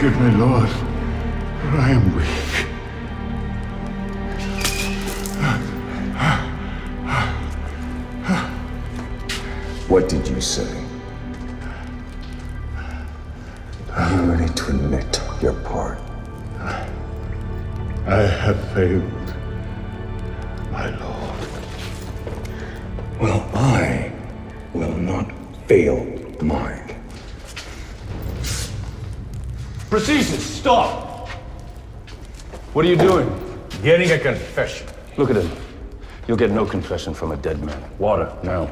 Forgive me, Lord, for I am weak. What did you say? Are you ready to admit your part? I have failed, my Lord. Well, I will not fail mine. Proceedings, stop! What are you doing? Getting a confession. Look at him. You'll get no confession from a dead man. Water, now.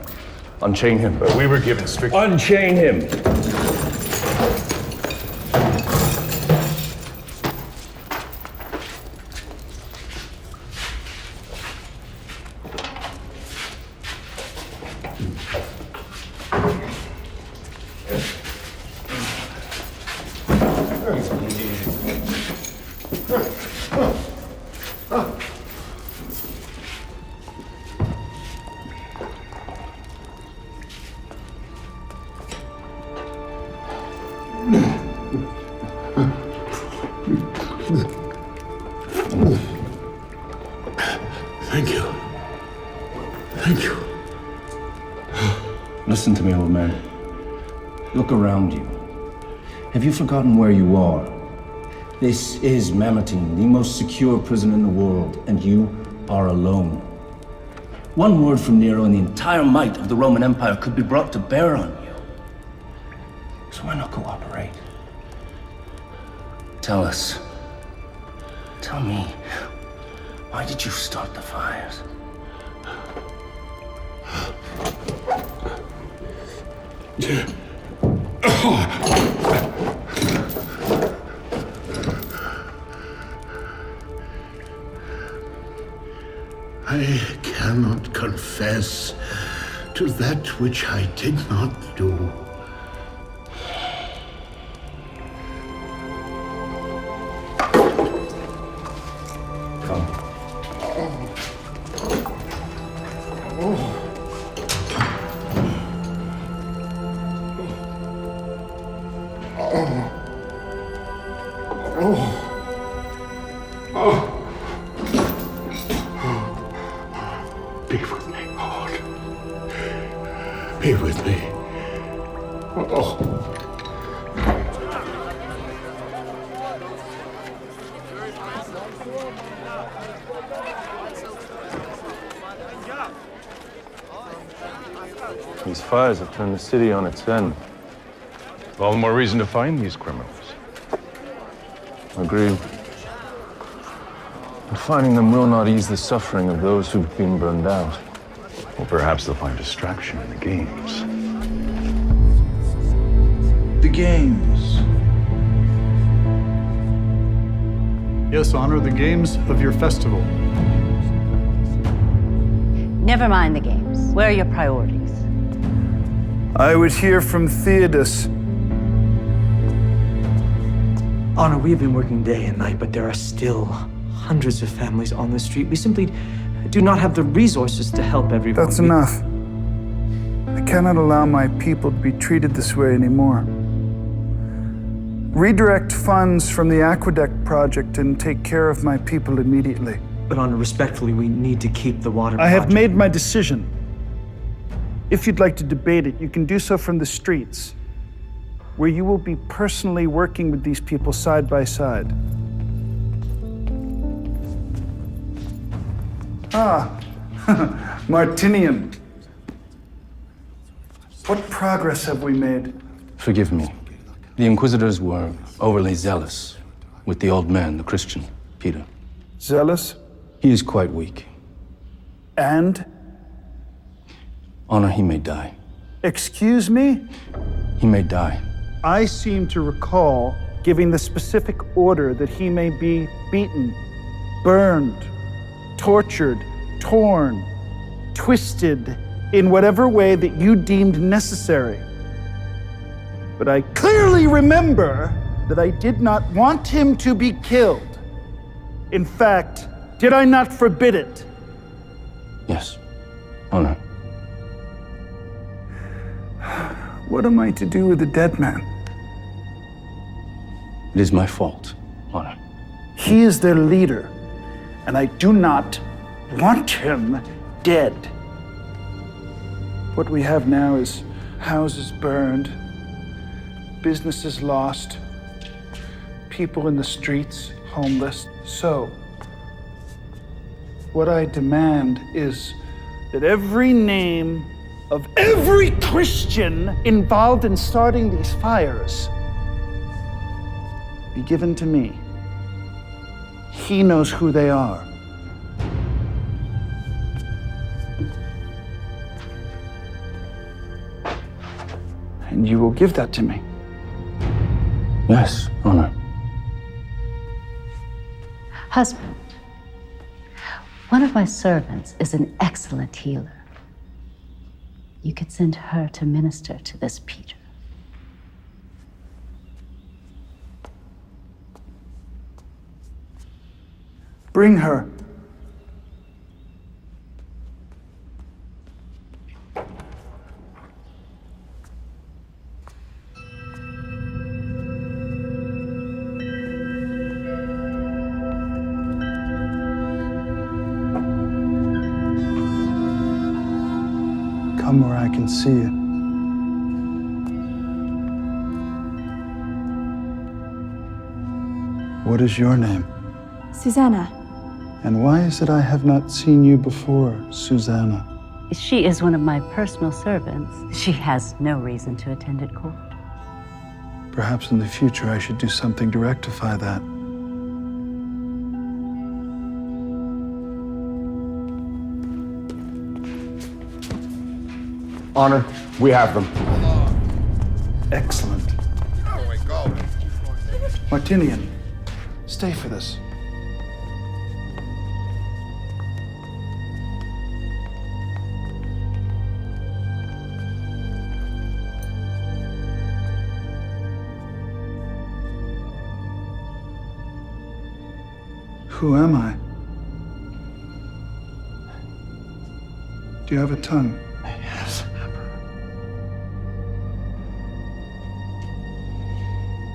Unchain him. But we were given strict... Unchain him! Thank you. Thank you. Listen to me, old man. Look around you. Have you forgotten where you are? This is Mamertine, the most secure prison in the world, and you are alone. One word from Nero and the entire might of the Roman Empire could be brought to bear on you. So why not cooperate? Tell us. Tell me. Why did you start the fires? I cannot confess to that which I did not do. Come. Be with me, Lord. Be with me. These fires have turned the city on its end. All the more reason to find these criminals. Agreed. But finding them will not ease the suffering of those who've been burned out. Well, perhaps they'll find distraction in the games. The games. Yes, Honor, the games of your festival. Never mind the games. Where are your priorities? I would hear from Theodos. Honor, we have been working day and night, but there are still hundreds of families on the street. We simply do not have the resources to help everyone. That's enough. I cannot allow my people to be treated this way anymore. Redirect funds from the Aqueduct project and take care of my people immediately. But Honor, respectfully, we need to keep the water I have project. made my decision. If you'd like to debate it, you can do so from the streets, where you will be personally working with these people side by side. Ah, Martinian. What progress have we made? Forgive me. The Inquisitors were overly zealous with the old man, the Christian, Peter. Zealous? He is quite weak. And? Honor, he may die. Excuse me? He may die. I seem to recall giving the specific order that he may be beaten, burned, tortured, torn, twisted, in whatever way that you deemed necessary. But I clearly remember that I did not want him to be killed. In fact, did I not forbid it? Yes, Honor. What am I to do with the dead man? It is my fault, Honor. He is their leader, and I do not want him dead. What we have now is houses burned, businesses lost, people in the streets, homeless. So, what I demand is that every name of every Christian involved in starting these fires be given to me. He knows who they are. And you will give that to me. Yes, Honor. Husband, one of my servants is an excellent healer. You could send her to minister to this Peter. Bring her. Come where I can see you. What is your name? Susanna. And why is it I have not seen you before, Susanna? She is one of my personal servants. She has no reason to attend at court. Perhaps in the future I should do something to rectify that. Honor, we have them. Excellent. Martinian, stay for this. Who am I? Do you have a tongue? Yes,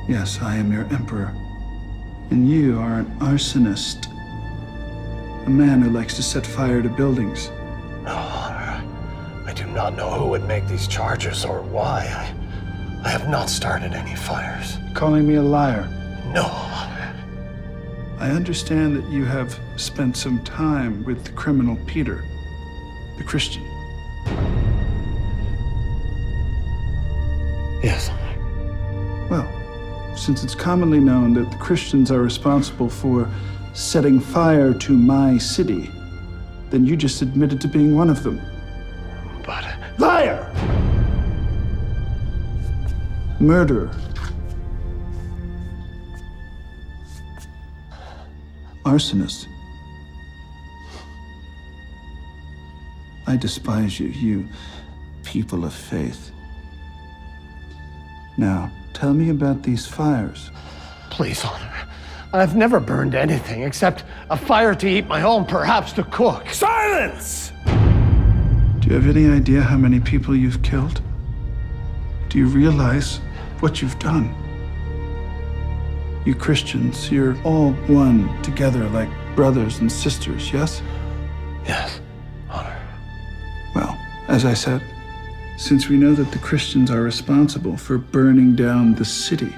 Yes, I am your emperor. And you are an arsonist. A man who likes to set fire to buildings. No, Honor. I do not know who would make these charges or why. I have not started any fires. Calling me a liar. No, Honor. I understand that you have spent some time with the criminal Peter, the Christian. Yes, Honor. Well, since it's commonly known that the Christians are responsible for setting fire to my city, then you just admitted to being one of them. But... Liar! Murderer. Arsonist. I despise you, you people of faith. Now, tell me about these fires. Please, Honor. I've never burned anything except a fire to heat my home, perhaps to cook. Silence! Do you have any idea how many people you've killed? Do you realize what you've done? You Christians, you're all one together like brothers and sisters, yes? Yes, Honor. Well, as I said, since we know that the Christians are responsible for burning down the city,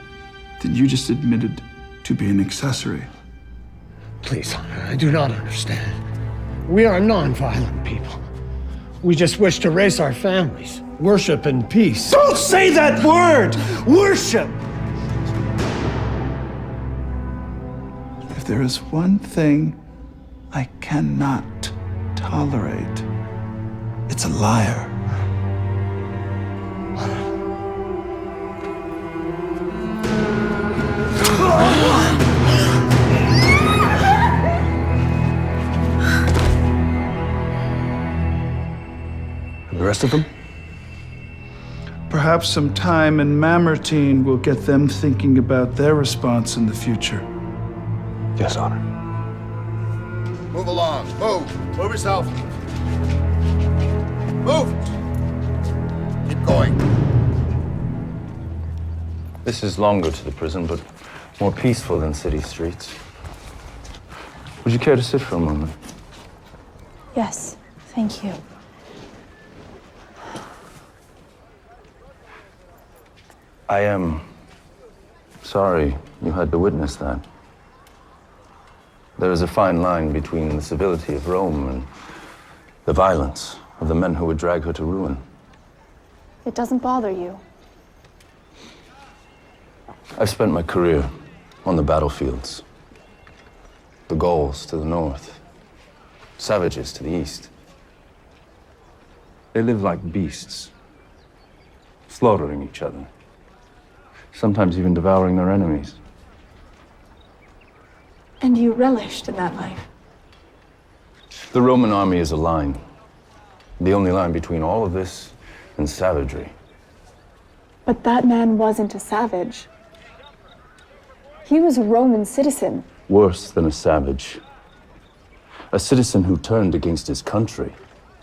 then you just admitted to be an accessory. Please, Honor, I do not understand. We are non-violent people. We just wish to raise our families, worship in peace. Don't say that word! Worship! If there is one thing I cannot tolerate, it's a liar. And the rest of them? Perhaps some time in Mamertine will get them thinking about their response in the future. Yes, Honor. Move along. Move. Move yourself. Move. Keep going. This is longer to the prison, but More peaceful than city streets. Would you care to sit for a moment? Yes, thank you. I am sorry you had to witness that. There is a fine line between the civility of Rome and the violence of the men who would drag her to ruin. It doesn't bother you. I've spent my career on the battlefields. The Gauls to the north, savages to the east. They live like beasts, slaughtering each other, sometimes even devouring their enemies. And you relished in that life. The Roman army is a line, the only line between all of this and savagery. But that man wasn't a savage. He was a Roman citizen. Worse than a savage. A citizen who turned against his country.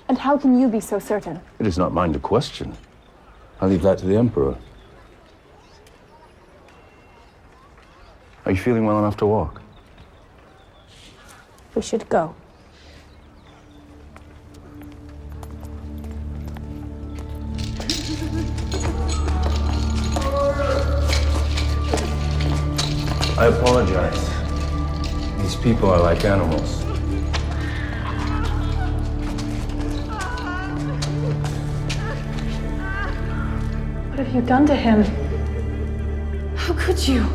And how can you be so certain? It is not mine to question. I leave that to the Emperor. Are you feeling well enough to walk? We should go. I apologize. These people are like animals. What have you done to him? How could you?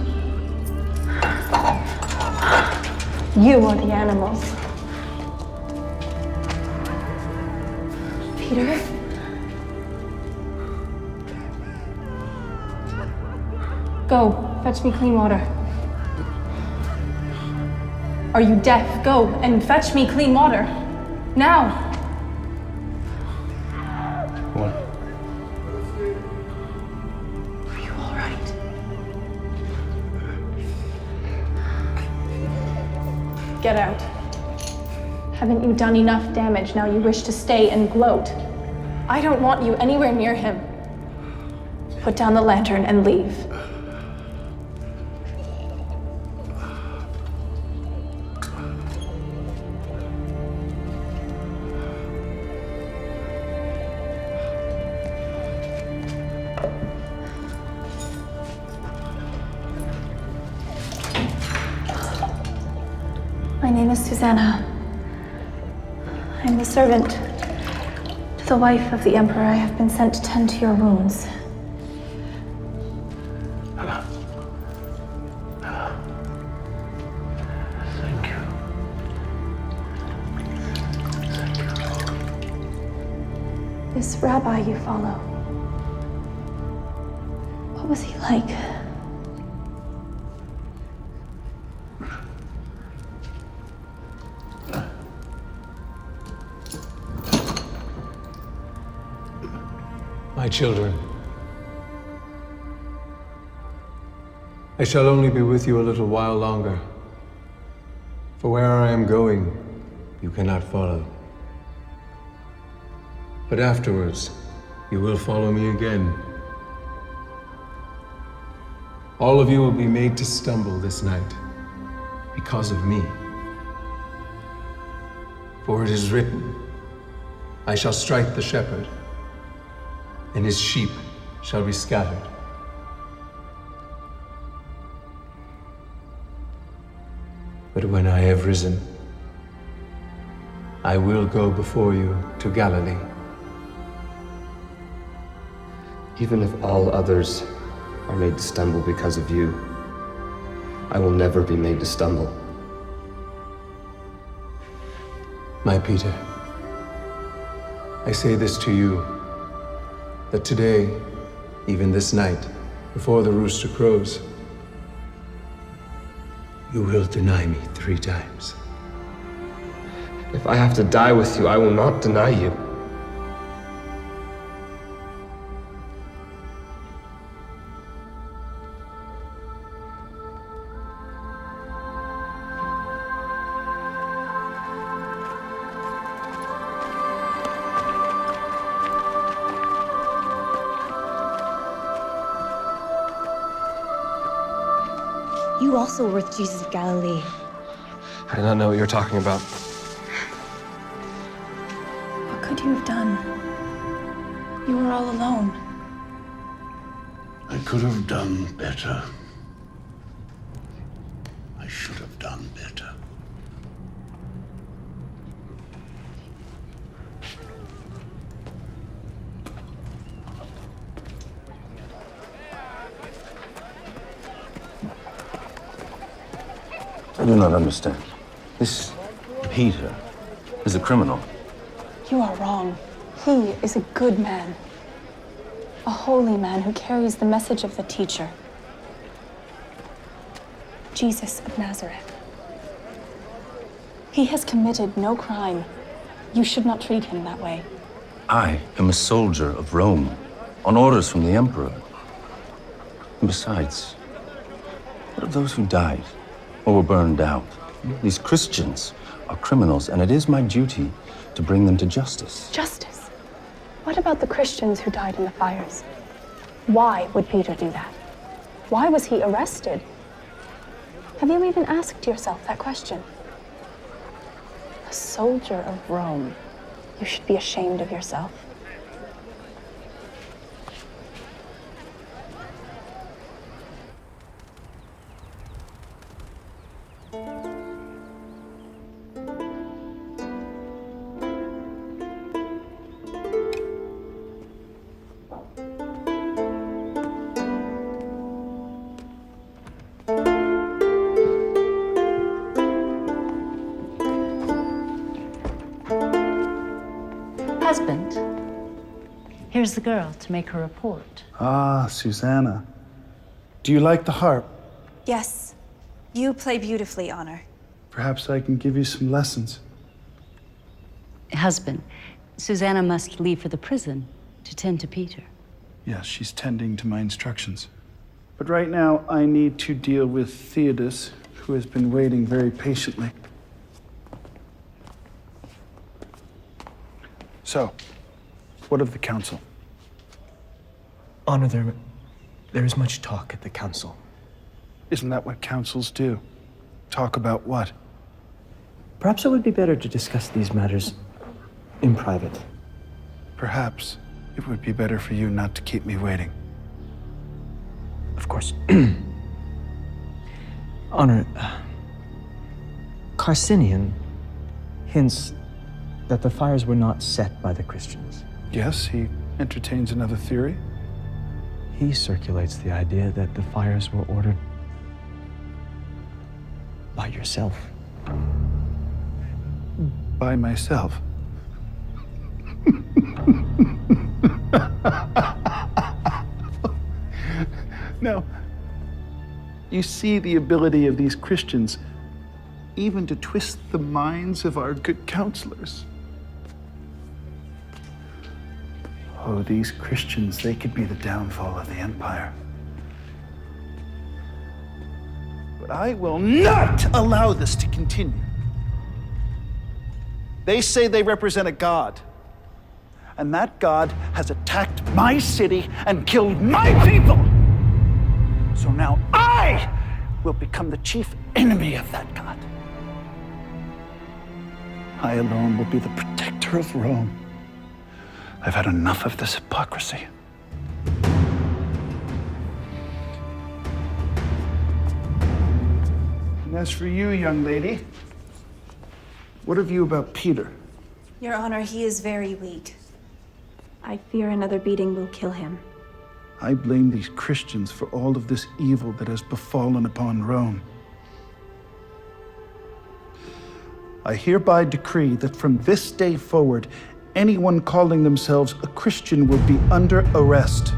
You are the animals. Peter? Go, fetch me clean water. Are you deaf? Go and fetch me clean water. Now! What? Are you all right? Get out. Haven't you done enough damage now you wish to stay and gloat? I don't want you anywhere near him. Put down the lantern and leave. My name is Susanna. I'm the servant to the wife of the Emperor. I have been sent to tend to your wounds. Thank you. This rabbi you follow, what was he like? My children, I shall only be with you a little while longer, for where I am going, you cannot follow. But afterwards, you will follow me again. All of you will be made to stumble this night because of me. For it is written, I shall strike the shepherd, and his sheep shall be scattered. But when I have risen, I will go before you to Galilee. Even if all others are made to stumble because of you, I will never be made to stumble. My Peter, I say this to you, that today, even this night, before the rooster crows, you will deny me 3 times. If I have to die with you, I will not deny you. You also were with Jesus of Galilee. I do not know what you're talking about. What could you have done? You were all alone. I could have done better. I should have done better. I do not understand. This Peter is a criminal. You are wrong. He is a good man. A holy man who carries the message of the teacher. Jesus of Nazareth. He has committed no crime. You should not treat him that way. I am a soldier of Rome, on orders from the Emperor. And besides, what of those who died or were burned out? These Christians are criminals, and it is my duty to bring them to justice. Justice? What about the Christians who died in the fires? Why would Peter do that? Why was he arrested? Have you even asked yourself that question? A soldier of Rome. You should be ashamed of yourself. Husband, here's the girl to make her report. Ah, Susanna. Do you like the harp? Yes. You play beautifully, Honor. Perhaps I can give you some lessons. Husband, Susanna must leave for the prison to tend to Peter. Yes, she's tending to my instructions. But right now, I need to deal with Theodos, who has been waiting very patiently. So, what of the council? Honor, there is much talk at the council. Isn't that what councils do? Talk about what? Perhaps it would be better to discuss these matters in private. Perhaps it would be better for you not to keep me waiting. Of course. Honor, Carcinian hints that the fires were not set by the Christians. Yes, he entertains another theory. He circulates the idea that the fires were ordered by yourself. By myself. Now, you see the ability of these Christians even to twist the minds of our good counselors. Oh, these Christians, they could be the downfall of the empire. But I will not allow this to continue. They say they represent a god, and that god has attacked my city and killed my people. So now I will become the chief enemy of that god. I alone will be the protector of Rome. I've had enough of this hypocrisy. And as for you, young lady, what have you about Peter? Your Honor, he is very weak. I fear another beating will kill him. I blame these Christians for all of this evil that has befallen upon Rome. I hereby decree that from this day forward, anyone calling themselves a Christian will be under arrest.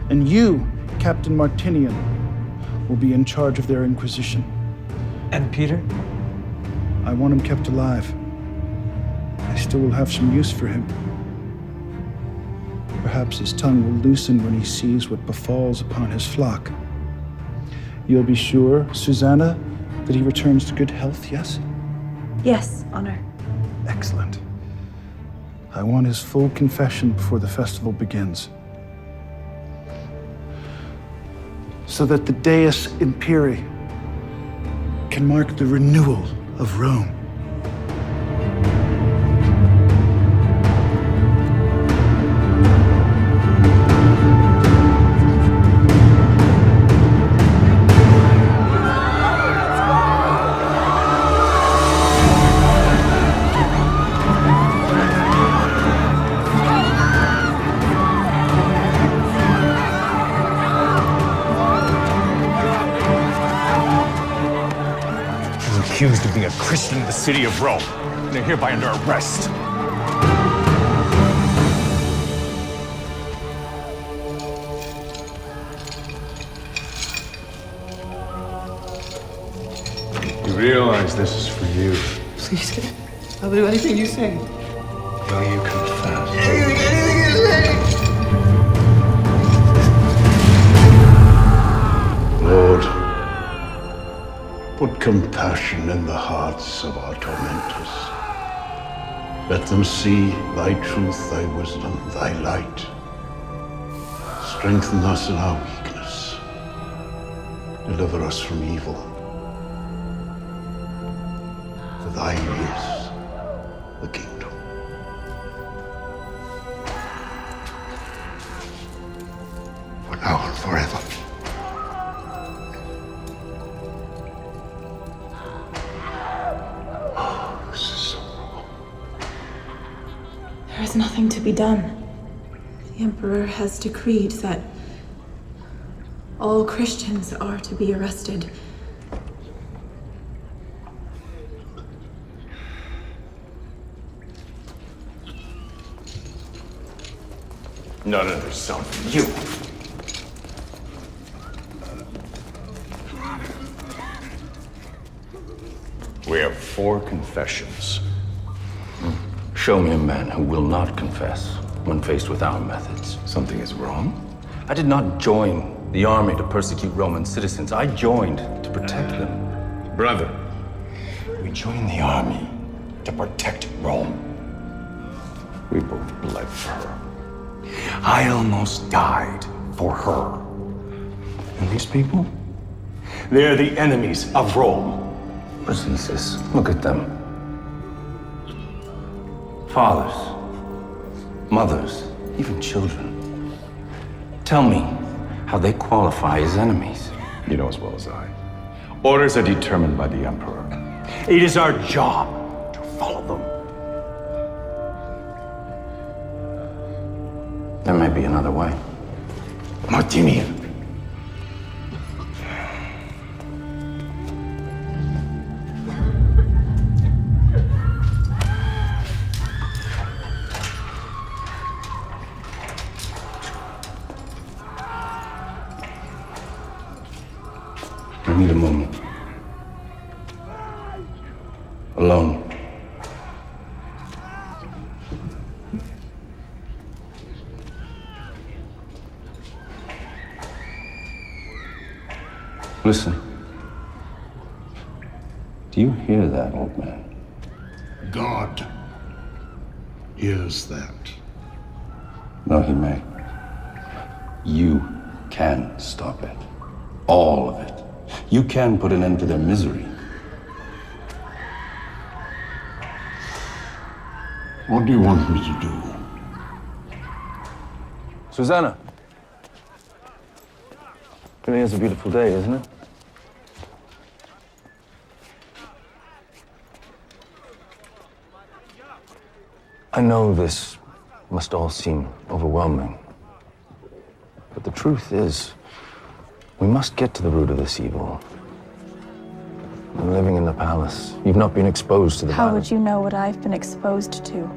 And you, Captain Martinian, will be in charge of their inquisition. And Peter? I want him kept alive. I still will have some use for him. Perhaps his tongue will loosen when he sees what befalls upon his flock. You'll be sure, Susanna, that he returns to good health, yes? Yes, Honor. Excellent. I want his full confession before the festival begins. So that the Deus Imperii can mark the renewal of Rome. Accused of being a Christian in the city of Rome, and are hereby under arrest. You realize this is for you. Please, I'll do anything you say. Will you confess? Anything you say! Lord, put compassion in the hearts of our tormentors. Let them see thy truth, thy wisdom, thy light. Strengthen us in our weakness. Deliver us from evil. For thine is the kingdom. For now and forever. There is nothing to be done. The Emperor has decreed that all Christians are to be arrested. Not another sound from you. We have 4 confessions. Show me a man who will not confess when faced with our methods. Something is wrong? I did not join the army to persecute Roman citizens. I joined to protect them. Brother, we joined the army to protect Rome. We both bled for her. I almost died for her. And these people? They're the enemies of Rome. Jesus, look at them. Fathers, mothers, even children. Tell me how they qualify as enemies. You know as well as I. Orders are determined by the Emperor. It is our job to follow them. There may be another way. What do you mean? I need a moment. Alone. Listen. Do you hear that, old man? God hears that. No, he may. You can stop it. All of it. You can put an end to their misery. What do you want me to do? Susanna. Today is a beautiful day, isn't it? I know this must all seem overwhelming. But the truth is, we must get to the root of this evil. You're living in the palace. You've not been exposed to the How violence. would you know what I've been exposed to?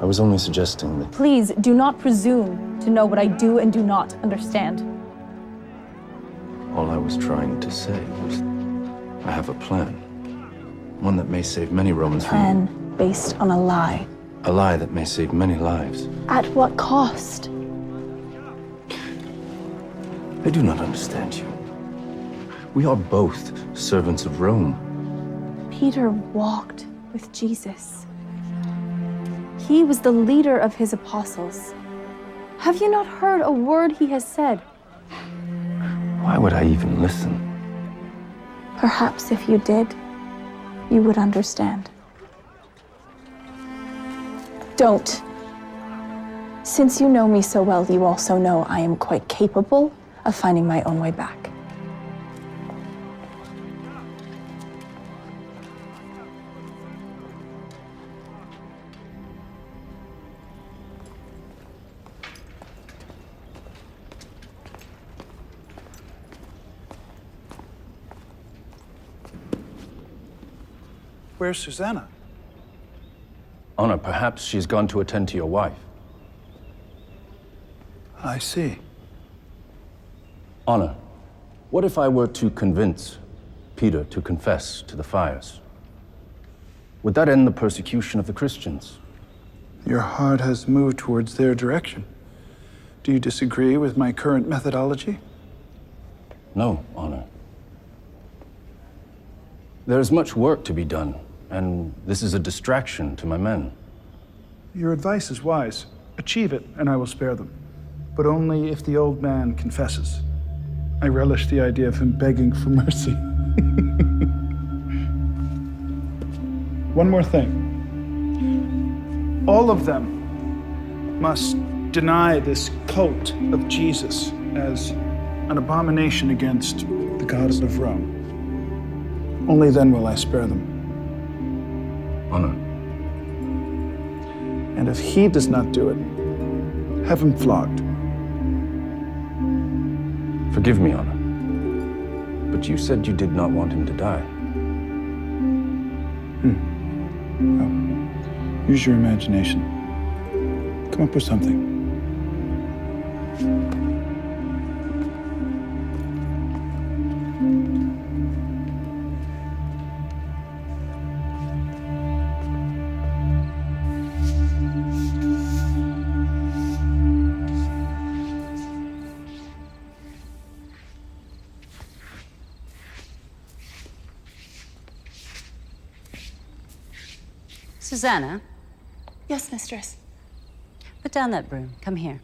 I was only suggesting that Please do not presume to know what I do and do not understand. All I was trying to say was, I have a plan. One that may save many Romans from Plan based on a lie. a lie that may save many lives. At what cost? I do not understand you. We are both servants of Rome. Peter walked with Jesus. He was the leader of his apostles. Have you not heard a word he has said? Why would I even listen? Perhaps if you did, you would understand. Don't. Since you know me so well, you also know I am quite capable of finding my own way back. Where's Susanna? Honor, perhaps she's gone to attend to your wife. I see. Honor, what if I were to convince Peter to confess to the fires? Would that end the persecution of the Christians? Your heart has moved towards their direction. Do you disagree with my current methodology? No, Honor. There is much work to be done, and this is a distraction to my men. Your advice is wise. Achieve it, and I will spare them. But only if the old man confesses. I relish the idea of him begging for mercy. One more thing. All of them must deny this cult of Jesus as an abomination against the gods of Rome. Only then will I spare them. Honor. And if he does not do it, have him flogged. Forgive me, Honor. But you said you did not want him to die. Well, use your imagination. Come up with something. Susanna, Yes, mistress. put down that broom. Come here.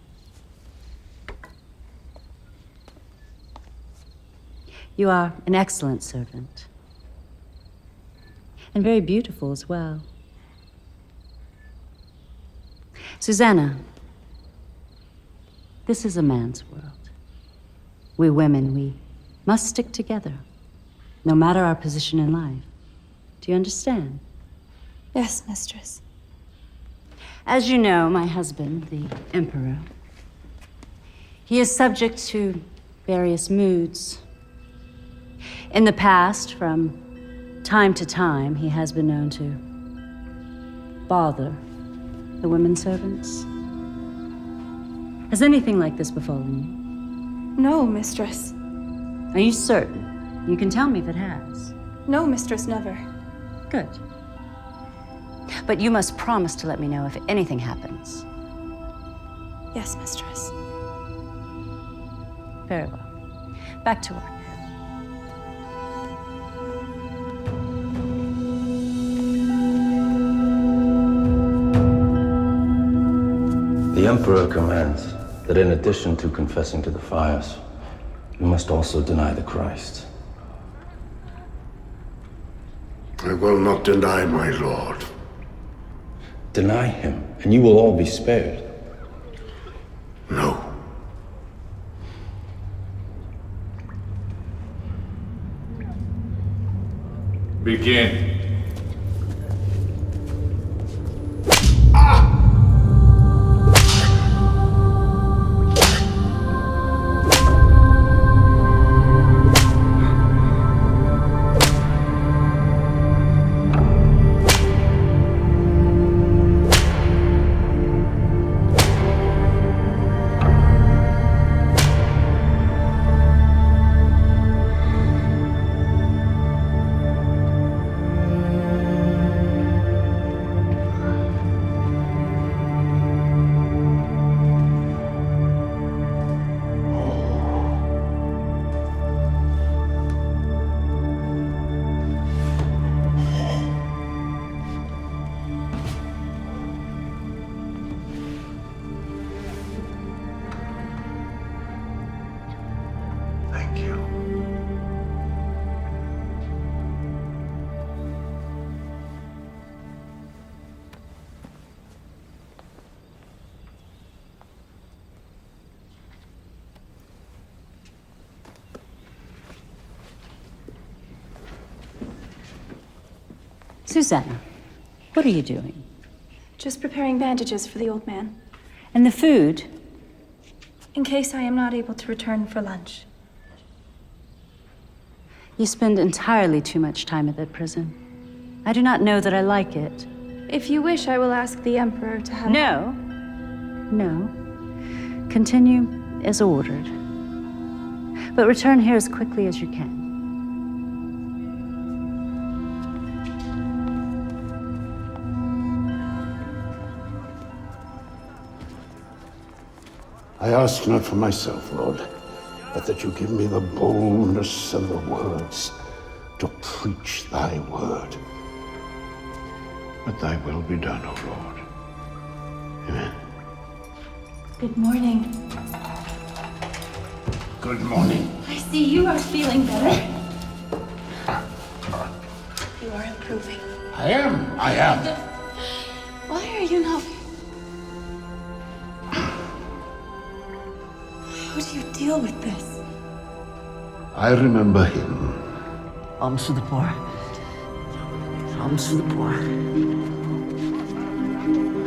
You are an excellent servant. And very beautiful as well. Susanna, this is a man's world. We women, we must stick together, no matter our position in life. Do you understand? Yes, mistress. As you know, my husband, the Emperor, he is subject to various moods. In the past, from time to time, he has been known to bother the women servants. Has anything like this befallen you? No, mistress. Are you certain? You can tell me if it has. No, mistress, never. Good. But you must promise to let me know if anything happens. Yes, mistress. Very well. Back to work. The Emperor commands that in addition to confessing to the fires, you must also deny the Christ. I will not deny my Lord. Deny him, and you will all be spared. No. Begin. Susanna, what are you doing? Just preparing bandages for the old man. And the food? In case I am not able to return for lunch. You spend entirely too much time at that prison. I do not know that I like it. If you wish, I will ask the Emperor to have... No. No. Continue as ordered. But return here as quickly as you can. I ask not for myself, Lord, but that you give me the boldness and the words to preach thy word. But thy will be done, O Lord. Amen. Good morning. Good morning. I see you are feeling better. You are improving. I am. Why are you not... How do you deal with this? I remember him. Alms for the poor. Alms for the poor.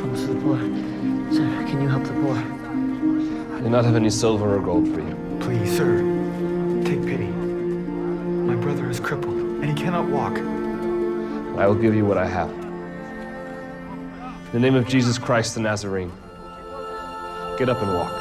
Alms for the poor. Sir, can you help the poor? I do not have any silver or gold for you. Please, sir, take pity. My brother is crippled, and he cannot walk. I will give you what I have. In the name of Jesus Christ the Nazarene, get up and walk.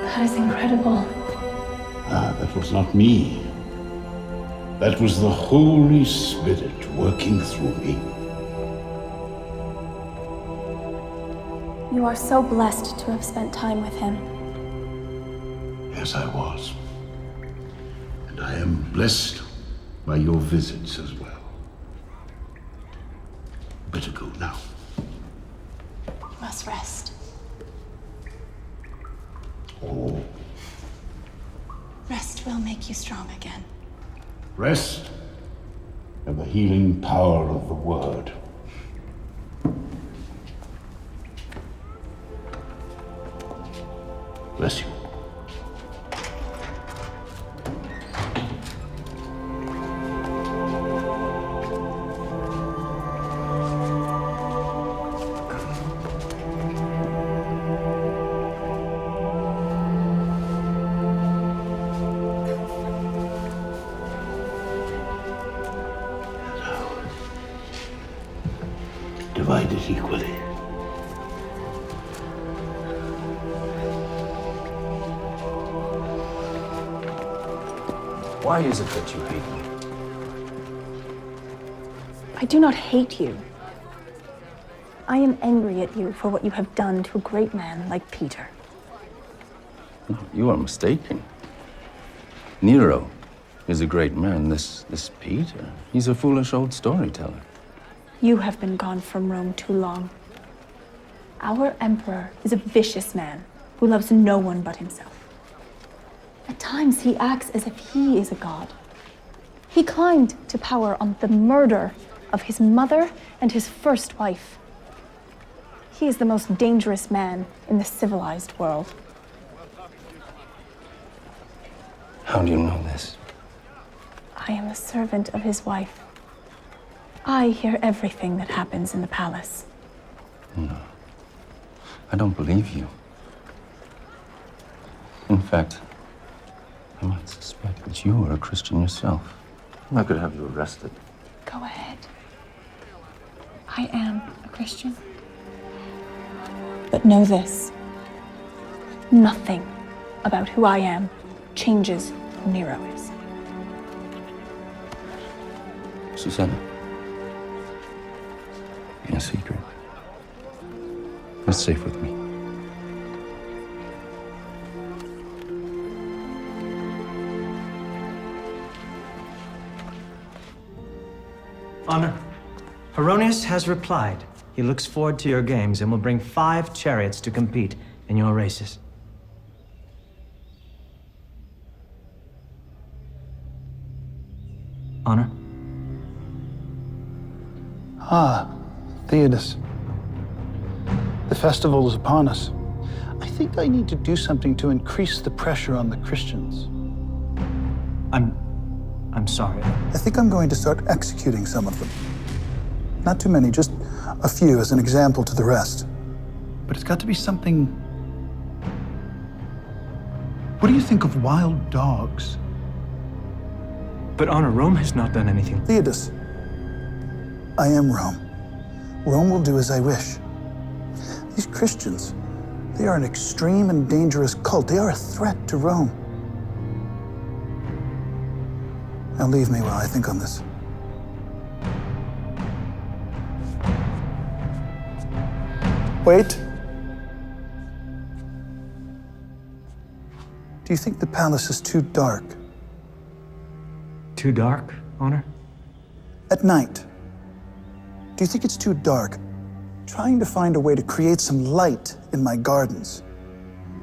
That is incredible. That was not me. That was the Holy Spirit working through me. You are so blessed to have spent time with him. Yes, I was. And I am blessed by your visits as well. Better go now. You must rest. Oh, Rest will make you strong again. rest and the healing power of the word. Bless you. Divide it equally. Why is it that you hate me? I do not hate you. I am angry at you for what you have done to a great man like Peter. No, you are mistaken. Nero is a great man. This Peter, he's a foolish old storyteller. You have been gone from Rome too long. Our emperor is a vicious man who loves no one but himself. At times, he acts as if he is a god. He climbed to power on the murder of his mother and his first wife. He is the most dangerous man in the civilized world. How do you know this? I am a servant of his wife. I hear everything that happens in the palace. No, I don't believe you. In fact, I might suspect that you are a Christian yourself. I could have you arrested. Go ahead. I am a Christian. But know this. Nothing about who I am changes who Nero is. Susanna, in a secret, it's safe with me. Honor, Heronius has replied. He looks forward to your games and will bring 5 chariots to compete in your races. Honor? Ah, Theodos. The festival is upon us. I think I need to do something to increase the pressure on the Christians. I'm sorry. I think I'm going to start executing some of them. Not too many, just a few as an example to the rest. But it's got to be something... What do you think of wild dogs? But Honor, Rome has not done anything. Theodos, I am Rome. Rome will do as I wish. These Christians, they are an extreme and dangerous cult. They are a threat to Rome. Now leave me while I think on this. Wait. Do you think the palace is too dark? Too dark, Honor? At night. Do you think it's too dark? Trying to find a way to create some light in my gardens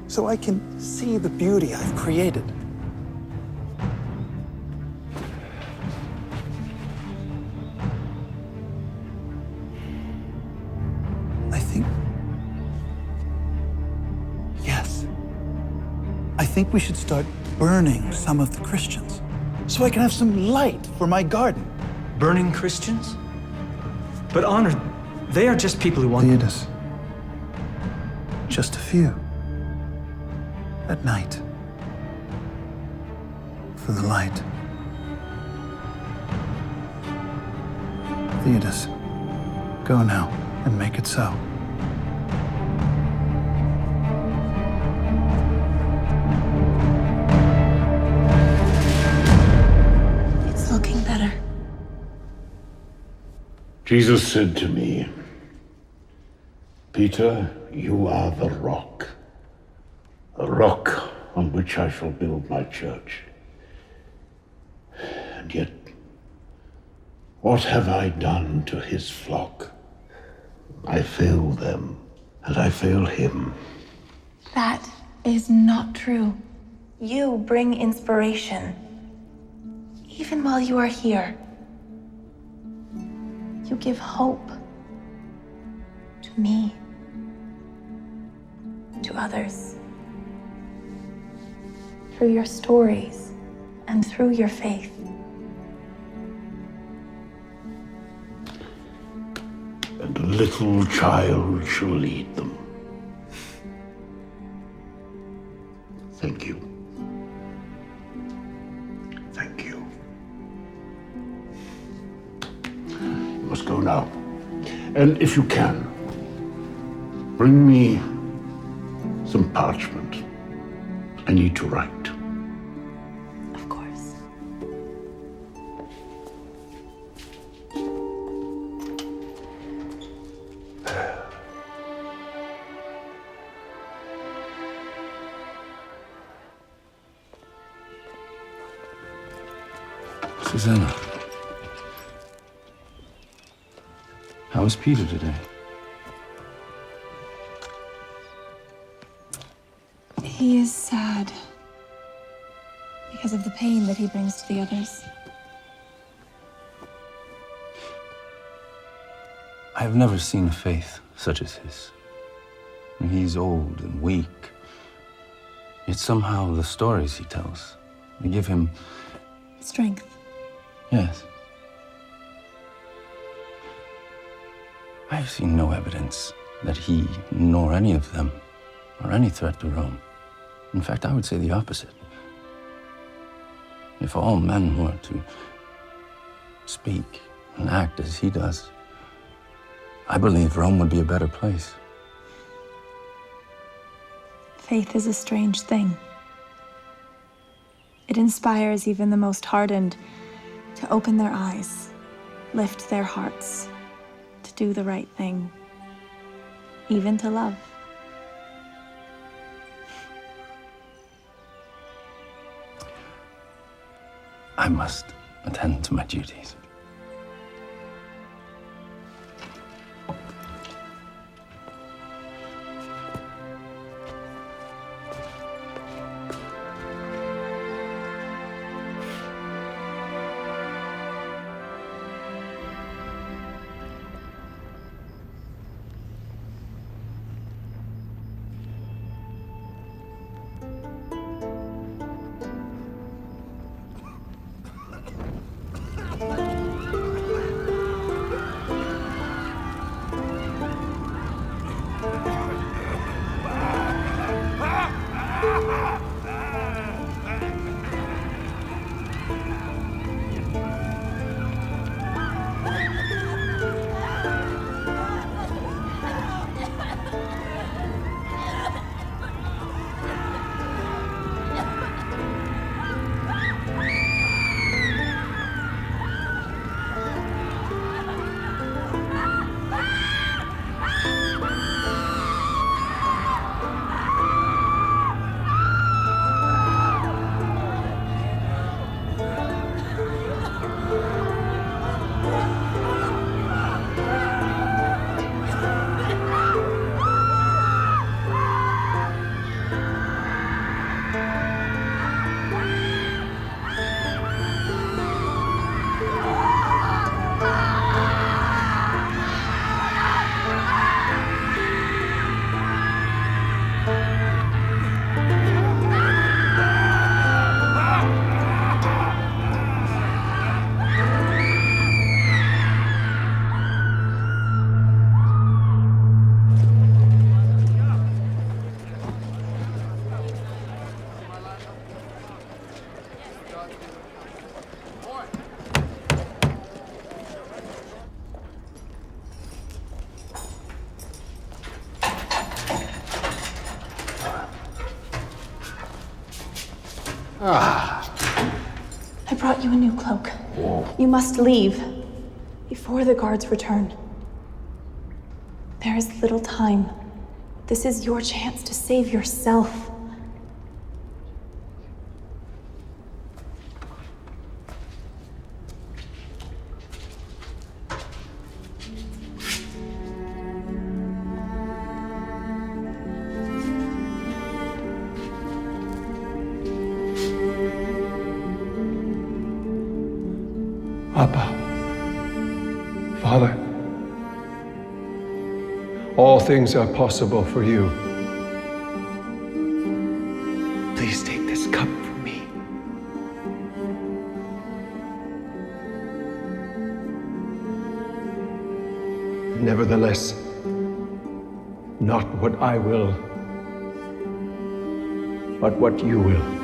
so I can see the beauty I've created. I think we should start burning some of the Christians so I can have some light for my garden. Burning Christians? But Honor, they are just people who want... Theodos. Just a few. At night. For the light. Theodos, go now and make it so. Looking better. Jesus said to me, Peter, you are the rock on which I shall build my church. And yet, what have I done to his flock? I fail them, and I fail him. That is not true. You bring inspiration. Even while you are here, you give hope to me, to others. Through your stories and through your faith. And a little child shall lead them. Thank you. Thank you. You must go now. And if you can, bring me some parchment. I need to write. Of course. Susanna, how is Peter today? He is sad because of the pain that he brings to the others. I have never seen a faith such as his. He's old and weak, yet somehow the stories he tells, they give him... Strength. Yes. I have seen no evidence that he, nor any of them, are any threat to Rome. In fact, I would say the opposite. If all men were to speak and act as he does, I believe Rome would be a better place. Faith is a strange thing. It inspires even the most hardened to open their eyes, lift their hearts, to do the right thing, even to love. I must attend to my duties. I brought you a new cloak. You must leave before the guards return. There is little time. This is your chance to save yourself. Abba, Father, all things are possible for you. Please take this cup from me. Nevertheless, not what I will, but what you will.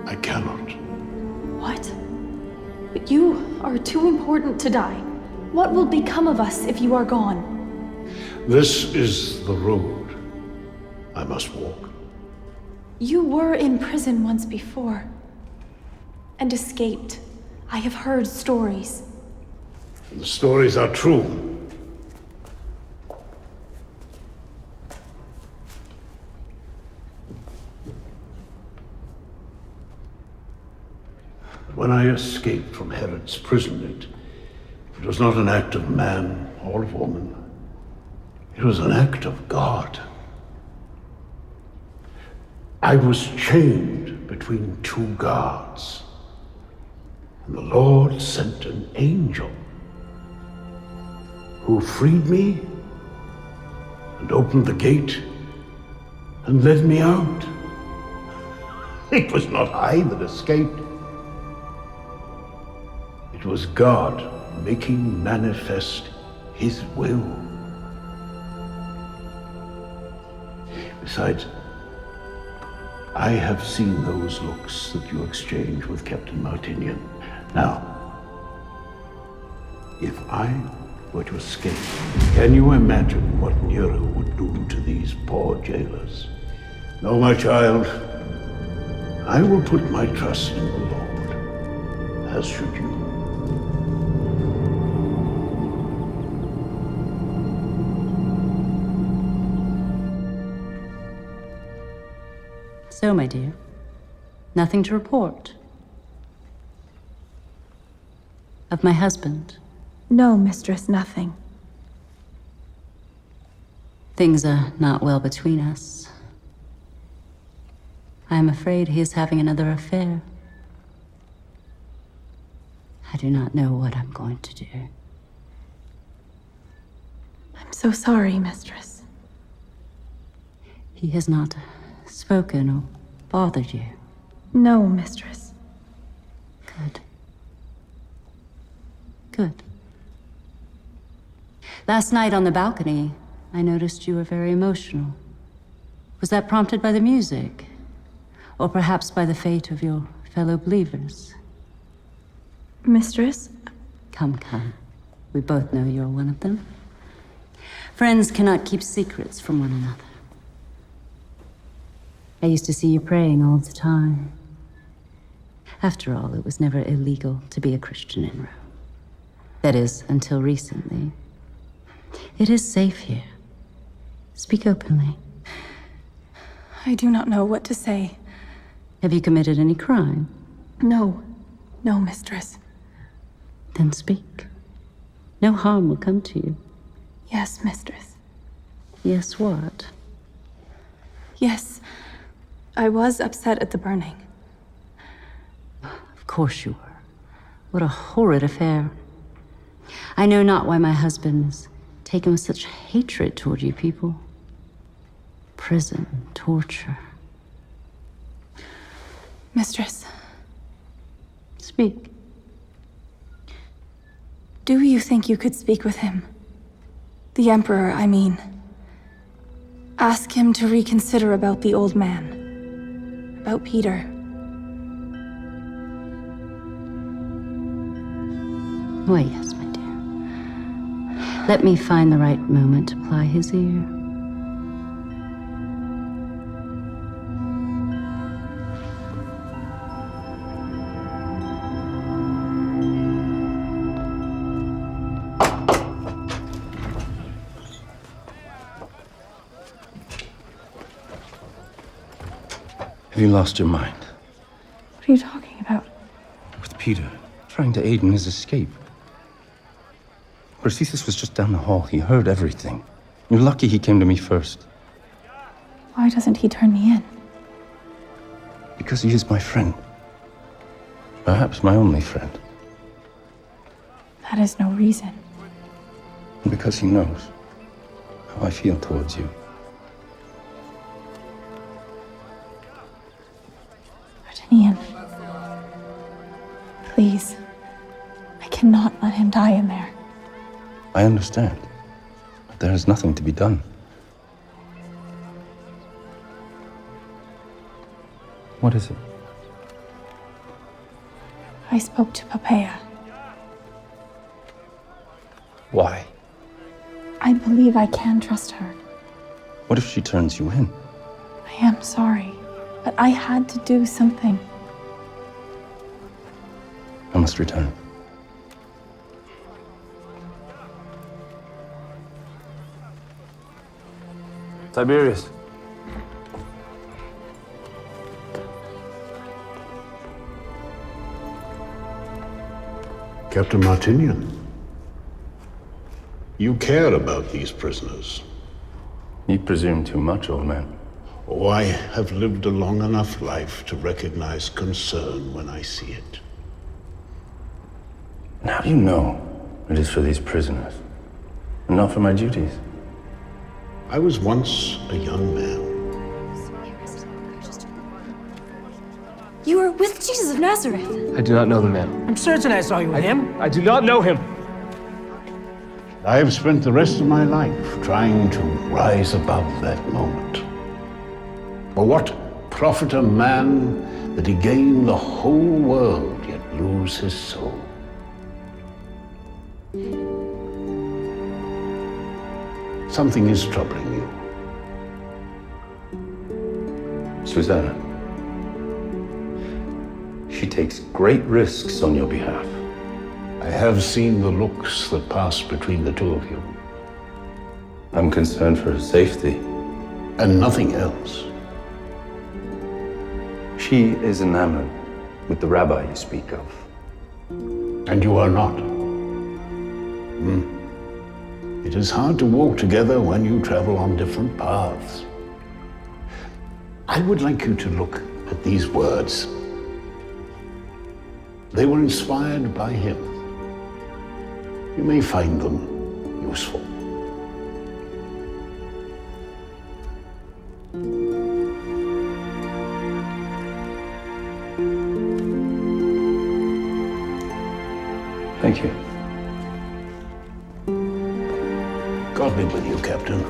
I cannot. What? But you are too important to die. What will become of us if you are gone? This is the road I must walk. You were in prison once before and escaped. I have heard stories. The stories are true. When I escaped from Herod's prison, it was not an act of man or of woman. It was an act of God. I was chained between two guards, and the Lord sent an angel who freed me and opened the gate and led me out. It was not I that escaped. It was God making manifest His will. Besides, I have seen those looks that you exchanged with Captain Martinian. Now, if I were to escape, can you imagine what Nero would do to these poor jailers? No, my child, I will put my trust in the Lord, as should you. So, my dear, nothing to report? Of my husband? No, mistress, nothing. Things are not well between us. I am afraid he is having another affair. I do not know what I'm going to do. I'm so sorry, mistress. He has not spoken or bothered you? No, mistress. Good. Good. Last night on the balcony, I noticed you were very emotional. Was that prompted by the music? Or perhaps by the fate of your fellow believers? Mistress? Come, come. We both know you're one of them. Friends cannot keep secrets from one another. I used to see you praying all the time. After all, it was never illegal to be a Christian in Rome. That is, until recently. It is safe here. Speak openly. I do not know what to say. Have you committed any crime? No. No, mistress. Then speak. No harm will come to you. Yes, mistress. Yes, what? Yes. I was upset at the burning. Of course you were. What a horrid affair. I know not why my husband is taken with such hatred toward you people. Prison, torture. Mistress. Speak. Do you think you could speak with him? The Emperor, I mean. Ask him to reconsider about the old man. About Peter. Why, yes, my dear. Let me find the right moment to ply his ear. Have you lost your mind? What are you talking about? With Peter, trying to aid in his escape. Perseus was just down the hall. He heard everything. You're lucky he came to me first. Why doesn't he turn me in? Because he is my friend. Perhaps my only friend. That is no reason. And because he knows how I feel towards you. Ian, please. I cannot let him die in there. I understand. But there is nothing to be done. What is it? I spoke to Poppaea. Why? I believe I can trust her. What if she turns you in? I am sorry, but I had to do something. I must return. Tiberius. Captain Martinian, you care about these prisoners. You presume too much, old man. Oh, I have lived a long enough life to recognize concern when I see it. And how do you know it is for these prisoners, and not for my duties? I was once a young man. You were with Jesus of Nazareth. I do not know the man. I'm certain I saw you with him. I do not know him. I have spent the rest of my life trying to rise above that moment. For what profit a man that he gain the whole world yet lose his soul? Something is troubling you. Susanna. She takes great risks on your behalf. I have seen the looks that pass between the two of you. I'm concerned for her safety. And nothing else. She is enamored with the rabbi you speak of. And you are not. It is hard to walk together when you travel on different paths. I would like you to look at these words. They were inspired by him. You may find them useful. Thank you. God be with you, Captain.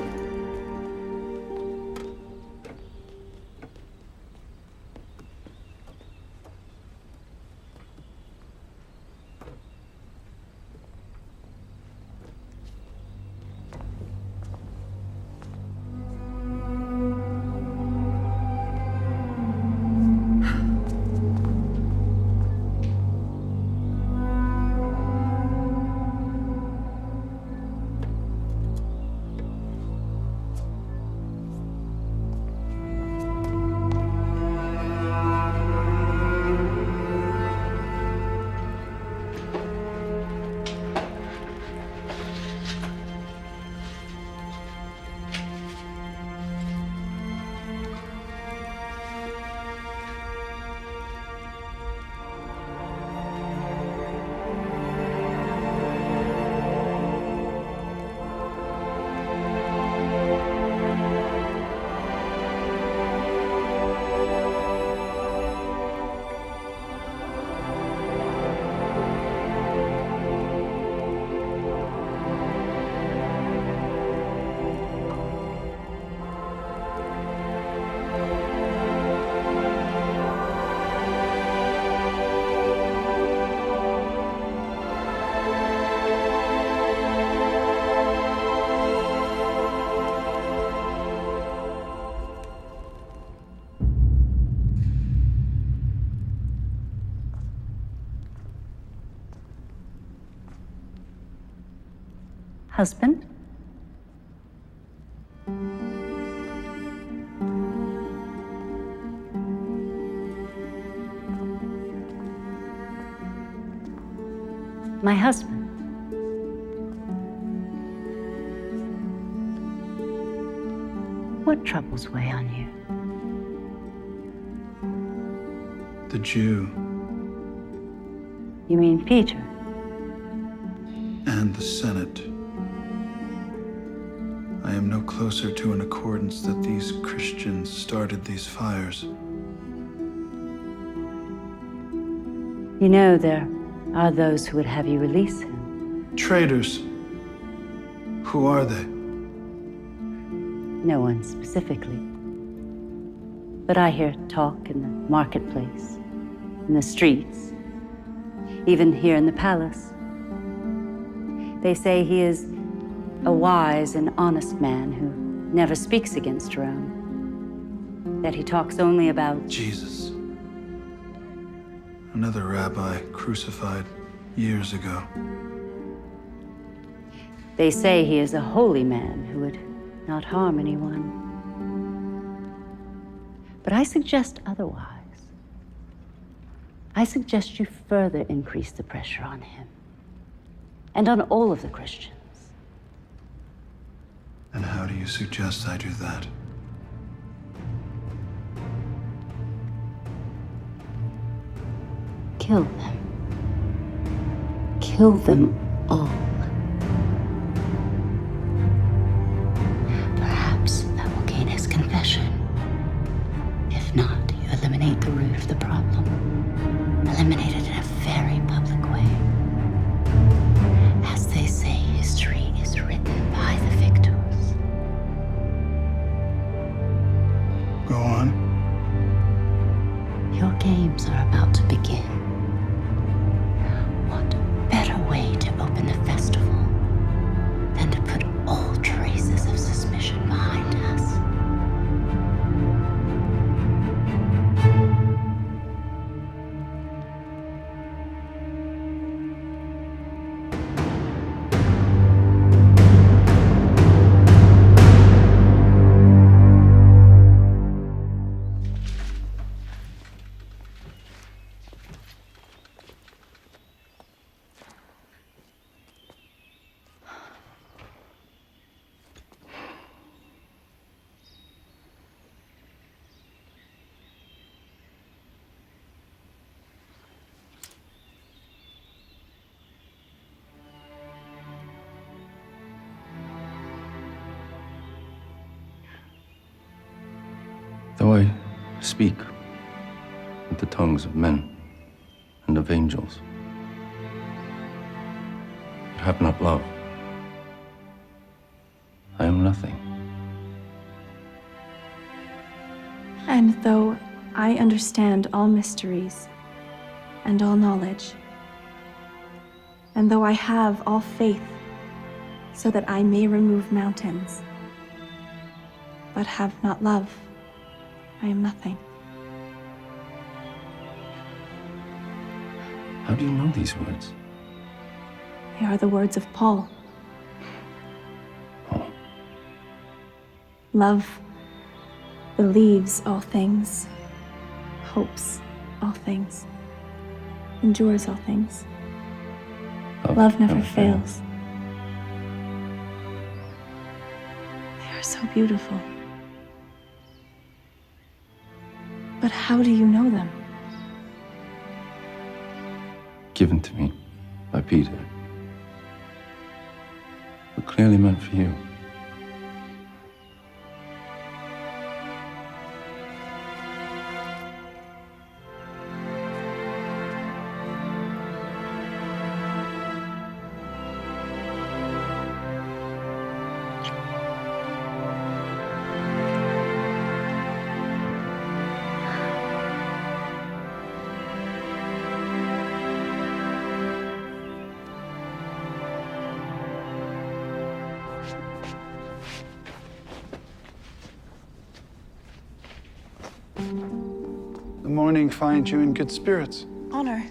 husband? My husband. What troubles weigh on you? The Jew You mean Peter? and the Senate. I am no closer to an accordance that these Christians started these fires. You know there are those who would have you release him. Traitors. Who are they? No one specifically. But I hear talk in the marketplace, in the streets, even here in the palace. They say he is a wise and honest man who never speaks against Rome, that he talks only about Jesus. Another rabbi crucified years ago. They say he is a holy man who would not harm anyone. But I suggest otherwise. I suggest you further increase the pressure on him and on all of the Christians. And how do you suggest I do that? Kill them. Kill them all. Perhaps that will gain his confession. If not, you eliminate the root of the problem. Eliminate it in a very public way. As they say, history is written by the victors. Go on. Your games are about to begin. What better way to open the festival than to put all traces of suspicion behind us? Though I speak with the tongues of men and of angels, but have not love, I am nothing. And though I understand all mysteries and all knowledge, and though I have all faith so that I may remove mountains, but have not love, I am nothing. How do you know these words? They are the words of Paul. Paul. Love believes all things, hopes all things, endures all things. Love never fails. They are so beautiful. But how do you know them? Given to me by Peter, but clearly meant for you. The morning finds you in good spirits. Honor.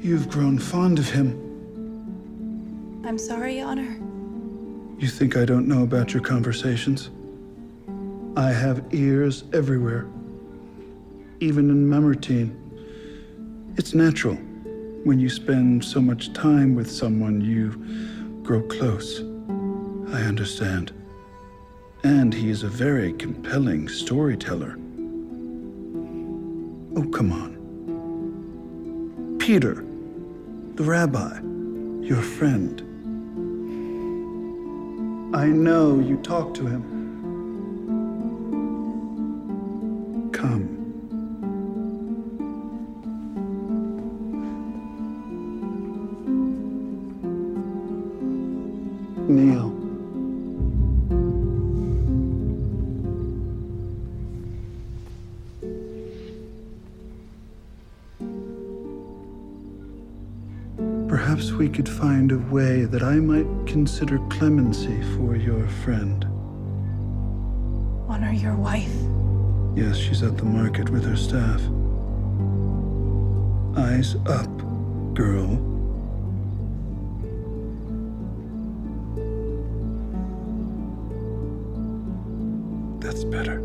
You've grown fond of him. I'm sorry, Honor. You think I don't know about your conversations? I have ears everywhere, even in Mamertine. It's natural. When you spend so much time with someone, you grow close. I understand. And he is a very compelling storyteller. Oh, come on. Peter, the rabbi, your friend. I know you talked to him. Come. Kneel. Perhaps we could find a way that I might consider clemency for your friend. Honor your wife. Yes, she's at the market with her staff. Eyes up, girl. That's better.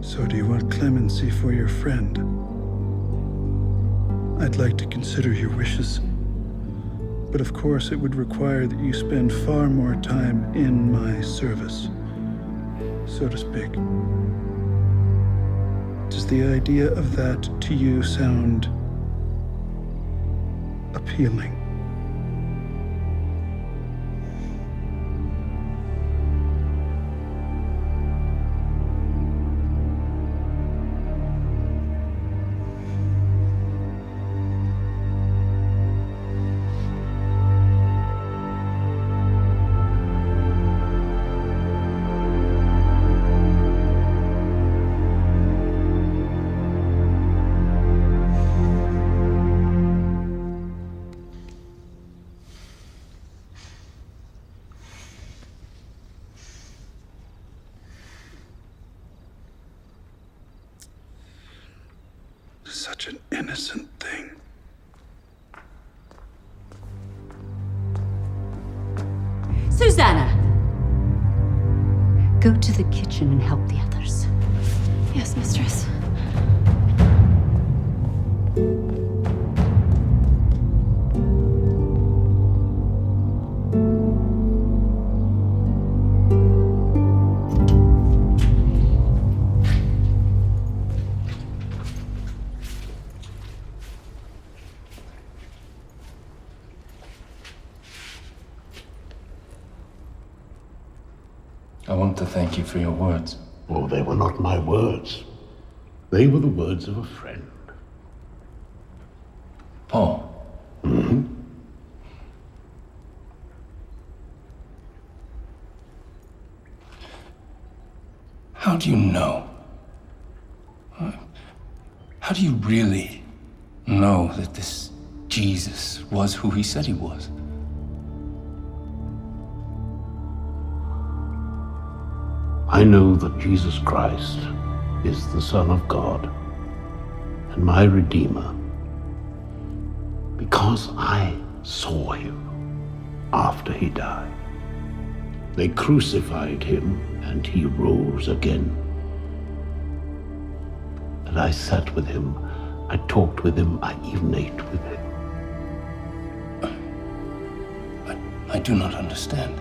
So do you want clemency for your friend? I'd like to consider your wishes. But of course, it would require that you spend far more time in my service, so to speak. Does the idea of that to you sound appealing? Such an innocent thing. Susanna! Go to the kitchen and help the others. Yes, mistress. I want to thank you for your words. Oh, they were not my words. They were the words of a friend. Paul. Mm-hmm. How do you know? How do you really know that this Jesus was who he said he was? I know that Jesus Christ is the Son of God and my Redeemer because I saw him after he died. They crucified him and he rose again. And I sat with him, I talked with him, I even ate with him. I do not understand.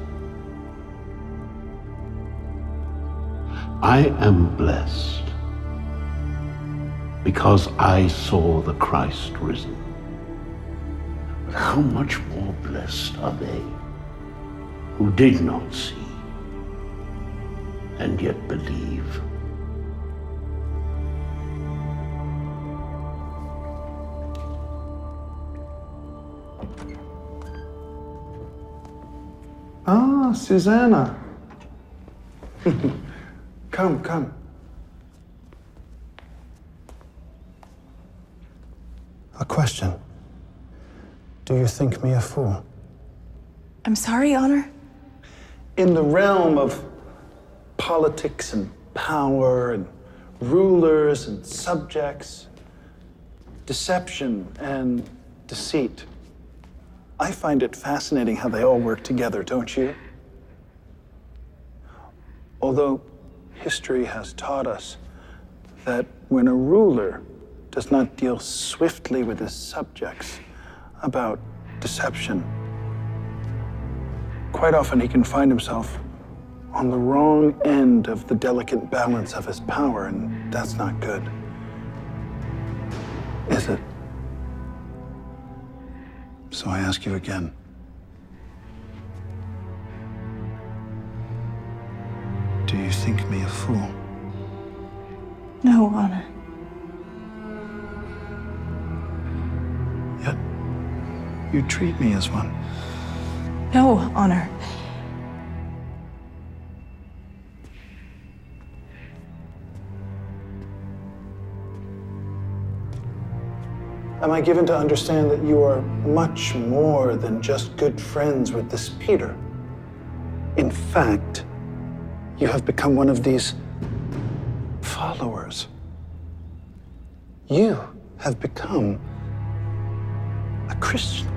I am blessed because I saw the Christ risen. But how much more blessed are they who did not see and yet believe? Ah, Susanna. Come, come. A question. Do you think me a fool? I'm sorry, Honor. In the realm of politics and power and rulers and subjects, deception and deceit. I find it fascinating how they all work together, don't you? Although history has taught us that when a ruler does not deal swiftly with his subjects about deception, quite often he can find himself on the wrong end of the delicate balance of his power, and that's not good, is it? So I ask you again. Do you think me a fool? No, Honor. Yet, you treat me as one. No, Honor. Am I given to understand that you are much more than just good friends with this Peter? In fact, you have become one of these followers. You have become a Christian.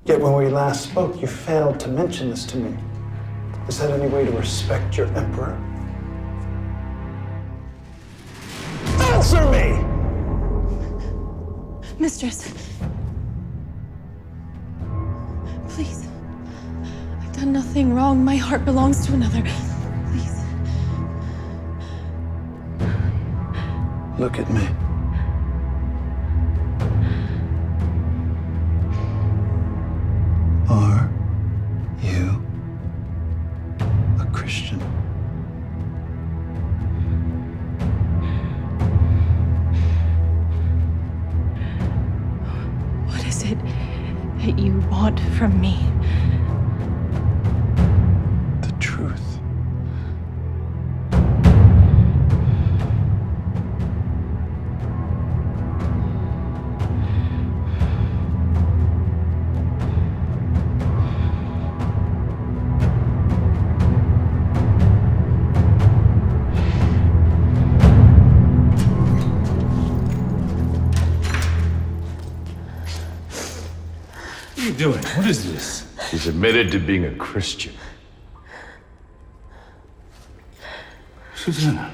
Yet when we last spoke, you failed to mention this to me. Is that any way to respect your emperor? Answer me! Mistress. Please. I've done nothing wrong. My heart belongs to another. Please. Look at me. Are you a Christian? What is it that you want from me? The truth. What are you doing? What is this? He's admitted to being a Christian. Susanna,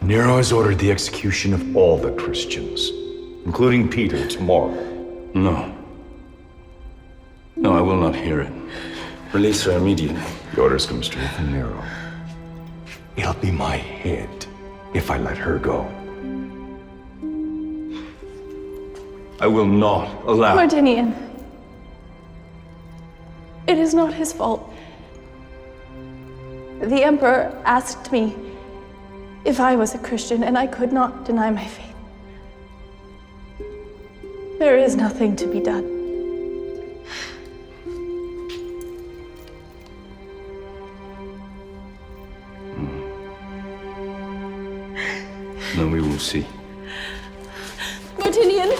Nero has ordered the execution of all the Christians, including Peter, tomorrow. No. No, I will not hear it. Release her immediately. The orders come straight from Nero. It'll be my head if I let her go. I will not allow... Mardinian. It is not his fault. The Emperor asked me if I was a Christian, and I could not deny my faith. There is nothing to be done. Then we will see. Mardinian!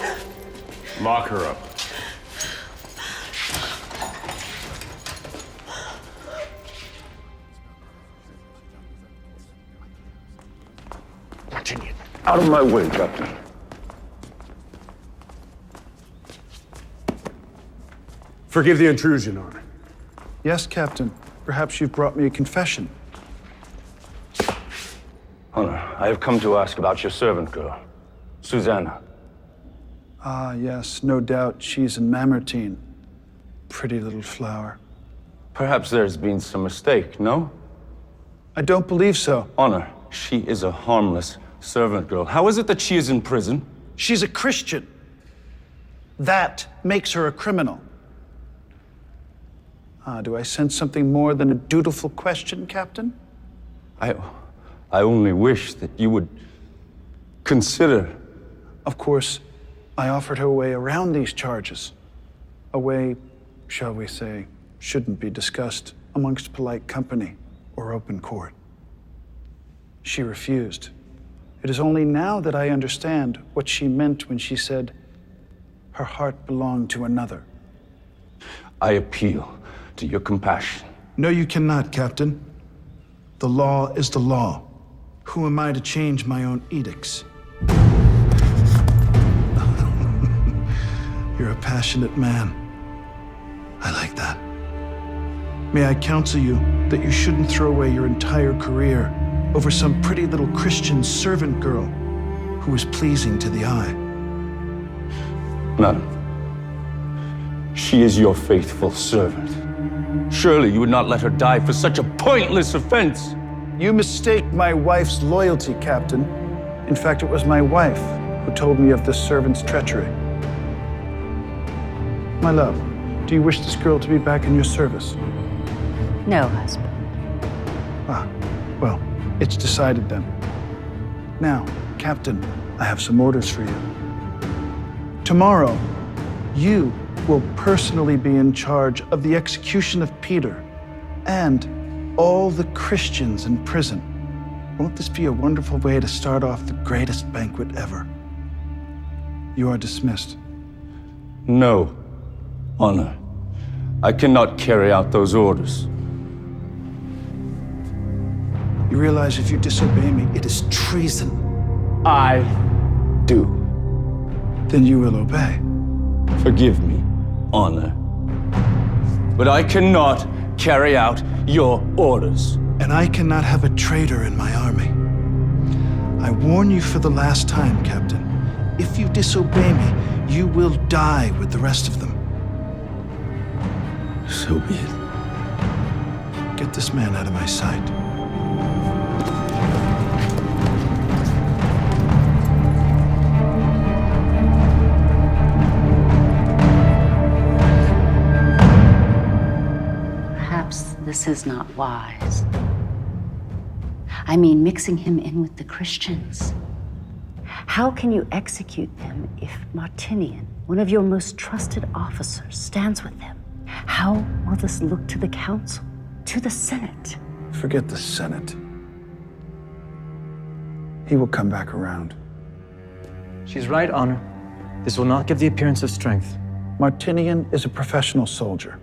Lock her up. Out of my way, Captain. Forgive the intrusion, Honor. Yes, Captain. Perhaps you've brought me a confession. Honor, I have come to ask about your servant girl, Susanna. Ah, yes, no doubt she's in Mamertine. Pretty little flower. Perhaps there's been some mistake, no? I don't believe so. Honor, she is a harmless servant girl. How is it that she is in prison? She's a Christian. That makes her a criminal. Do I sense something more than a dutiful question, Captain? I only wish that you would consider. Of course, I offered her a way around these charges. A way, shall we say, shouldn't be discussed amongst polite company or open court. She refused. It is only now that I understand what she meant when she said her heart belonged to another. I appeal to your compassion. No, you cannot, Captain. The law is the law. Who am I to change my own edicts? You're a passionate man. I like that. May I counsel you that you shouldn't throw away your entire career over some pretty little Christian servant girl who is pleasing to the eye. Madam, she is your faithful servant. Surely you would not let her die for such a pointless offense. You mistake my wife's loyalty, Captain. In fact, it was my wife who told me of this servant's treachery. My love, do you wish this girl to be back in your service? No, husband. Ah, well, it's decided then. Now, Captain, I have some orders for you. Tomorrow, you will personally be in charge of the execution of Peter and all the Christians in prison. Won't this be a wonderful way to start off the greatest banquet ever? You are dismissed. No, Honor. I cannot carry out those orders. You realize if you disobey me, it is treason. I do. Then you will obey. Forgive me, Honor. But I cannot carry out your orders. And I cannot have a traitor in my army. I warn you for the last time, Captain. If you disobey me, you will die with the rest of them. So be it. Get this man out of my sight. Perhaps this is not wise. I mean, mixing him in with the Christians. How can you execute them if Martinian, one of your most trusted officers, stands with them? How will this look to the council, to the Senate? Forget the Senate. He will come back around. She's right, Honor. This will not give the appearance of strength. Martinian is a professional soldier.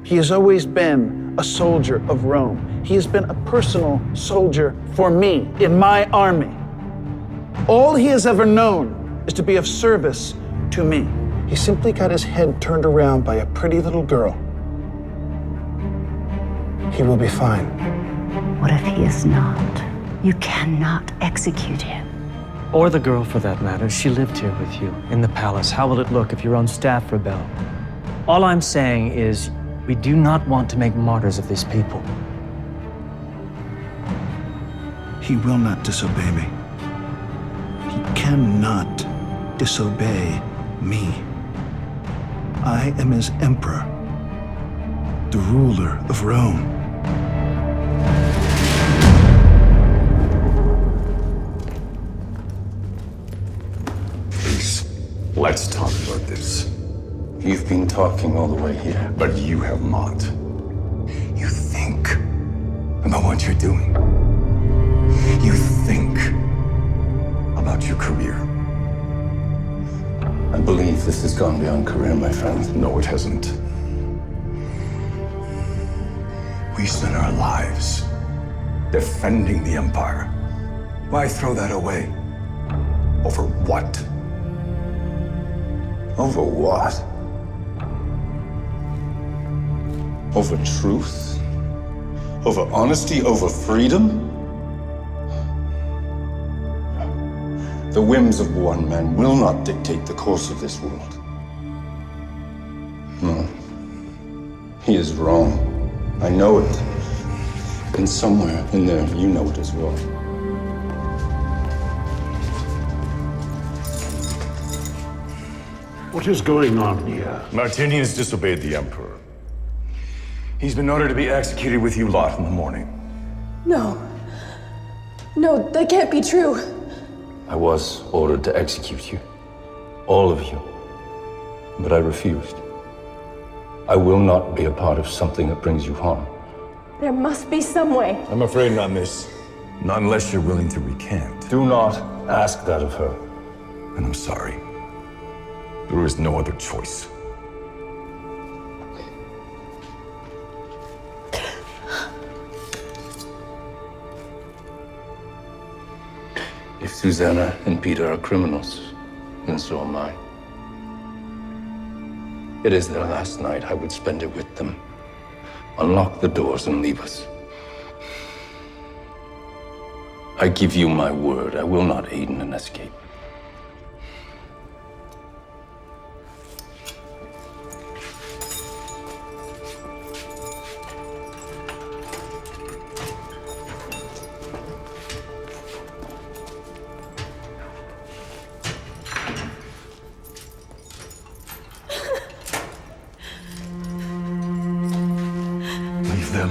He has always been a soldier of Rome. He has been a personal soldier for me in my army. All he has ever known is to be of service to me. He simply got his head turned around by a pretty little girl. He will be fine. What if he is not? You cannot execute him. Or the girl, for that matter. She lived here with you, in the palace. How will it look if your own staff rebel? All I'm saying is, we do not want to make martyrs of these people. He will not disobey me. He cannot disobey me. I am his emperor, the ruler of Rome. Please, let's talk about this. You've been talking all the way here. But you have not. You think about what you're doing. You think about your career. I believe this has gone beyond career, my friend. No, it hasn't. We spent our lives defending the Empire. Why throw that away? Over what? Over what? Over truth? Over honesty? Over freedom? The whims of one man will not dictate the course of this world. No. He is wrong. I know it. And somewhere in there, you know it as well. What is going on here? Martinian has disobeyed the Emperor. He's been ordered to be executed with you lot in the morning. No. No, that can't be true. I was ordered to execute you. All of you. But I refused. I will not be a part of something that brings you harm. There must be some way. I'm afraid not, miss. Not unless you're willing to recant. Do not ask that of her. And I'm sorry. There is no other choice. If Susanna and Peter are criminals, then so am I. It is their last night. I would spend it with them. Unlock the doors and leave us. I give you my word. I will not aid in an escape. Leave them.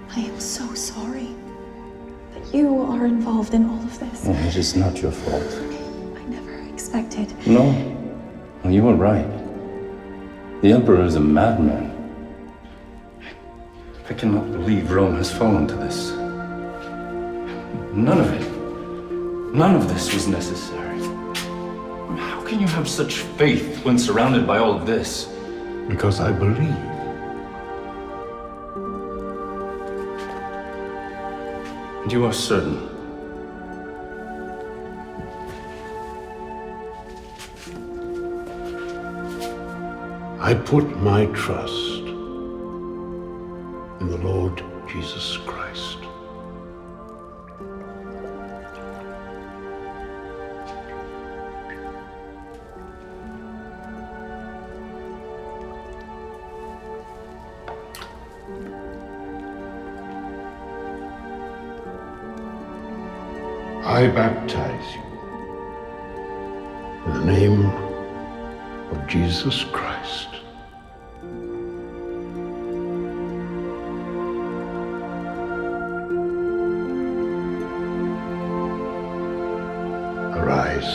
I am so sorry that you are involved in all of this. It is not your fault. I never expected. No. You were right. The Emperor is a madman. I cannot believe Rome has fallen to this. None of it. None of this was necessary. How can you have such faith when surrounded by all of this? Because I believe. And you are certain? I put my trust in the Lord Jesus Christ. I baptize you in the name of Jesus Christ. Arise.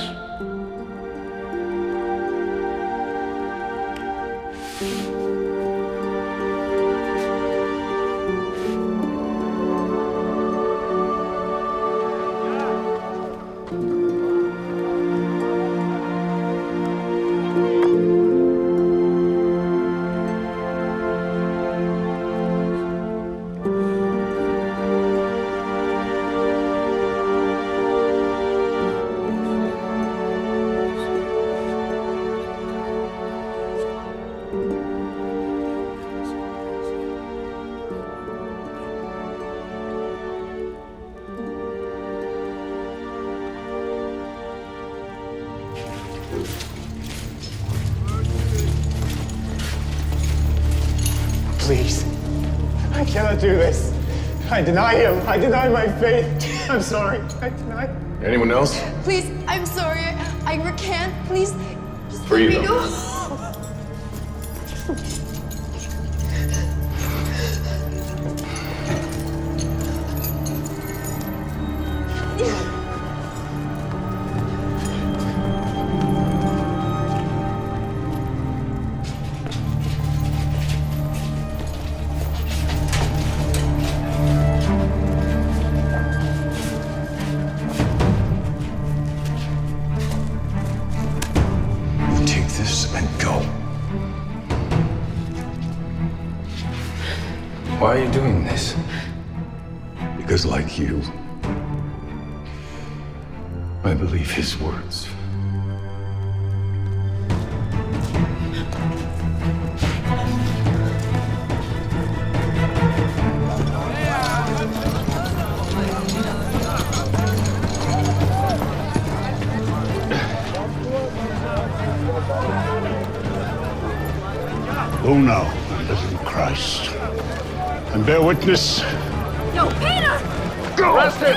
Please. I cannot do this. I deny him. I deny my faith. I'm sorry. I deny. Anyone else? Please, I'm sorry. I recant. Please, just Free let me them. go. Take this and go. Why are you doing this? Because, like you, I believe his words. Go now, living Christ, and bear witness. No, Peter! Go! Arrest him!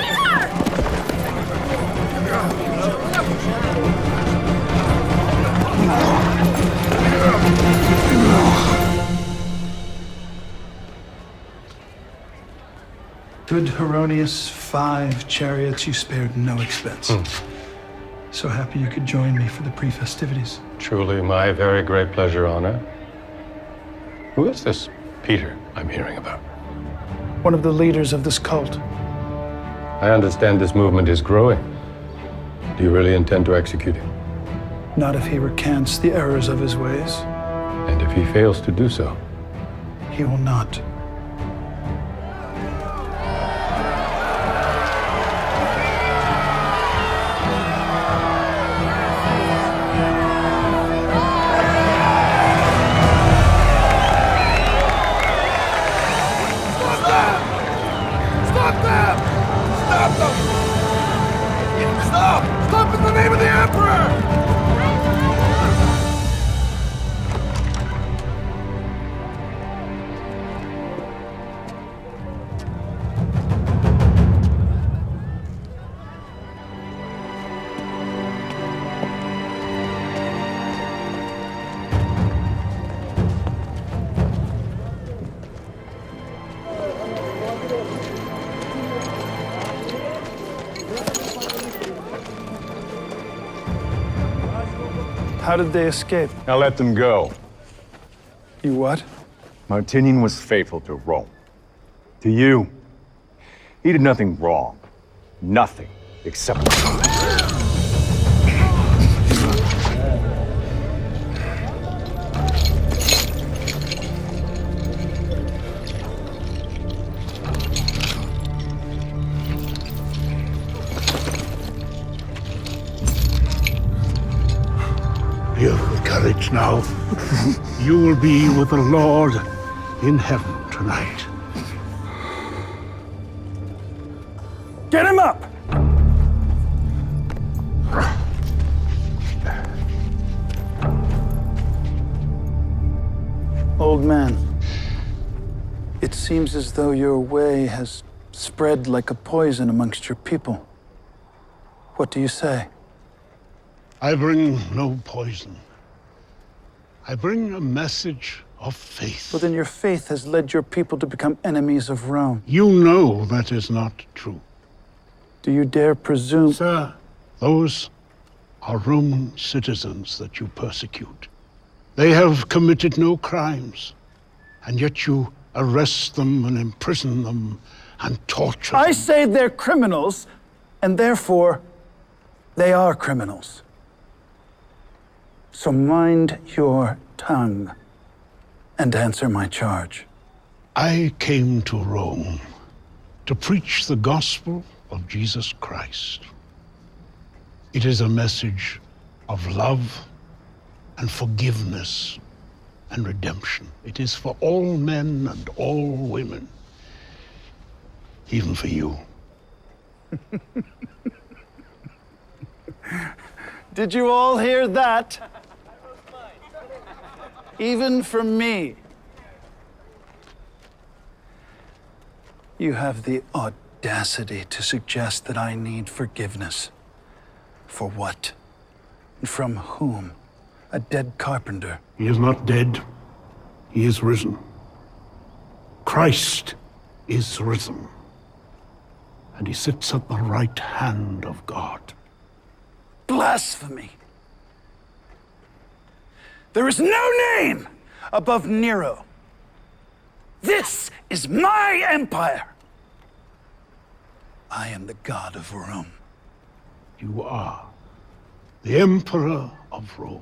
Good Heronius, 5 chariots you spared no expense. So happy you could join me for the pre-festivities. Truly my very great pleasure, Honor. Who is this Peter I'm hearing about? One of the leaders of this cult. I understand this movement is growing. Do you really intend to execute him? Not if he recants the errors of his ways. And if he fails to do so? He will not. Stop them! Stop them! Stop! Stop in the name of the Emperor! How did they escape? Now let them go. You what? Martinian was faithful to Rome. To you. He did nothing wrong. Nothing except... You have courage now. You will be with the Lord in heaven tonight. Get him up! Old man, it seems as though your way has spread like a poison amongst your people. What do you say? I bring no poison. I bring a message of faith. Well, then your faith has led your people to become enemies of Rome. You know that is not true. Do you dare presume? Sir, those are Roman citizens that you persecute. They have committed no crimes, and yet you arrest them and imprison them and torture them. I say they're criminals, and therefore they are criminals. So mind your tongue and answer my charge. I came to Rome to preach the gospel of Jesus Christ. It is a message of love and forgiveness and redemption. It is for all men and all women, even for you. Did you all hear that? Even for me. You have the audacity to suggest that I need forgiveness. For what? And from whom? A dead carpenter. He is not dead. He is risen. Christ is risen. And he sits at the right hand of God. Blasphemy! There is no name above Nero. This is my empire. I am the god of Rome. You are the Emperor of Rome.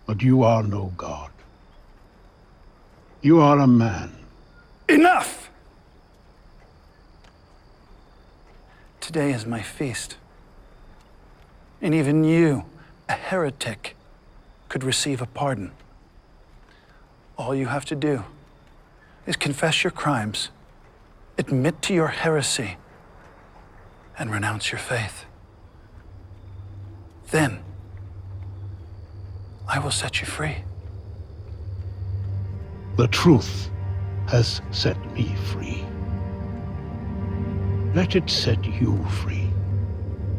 But you are no god. You are a man. Enough! Today is my feast. And even you, a heretic, could receive a pardon. All you have to do is confess your crimes, admit to your heresy, and renounce your faith. Then, I will set you free. The truth has set me free. Let it set you free.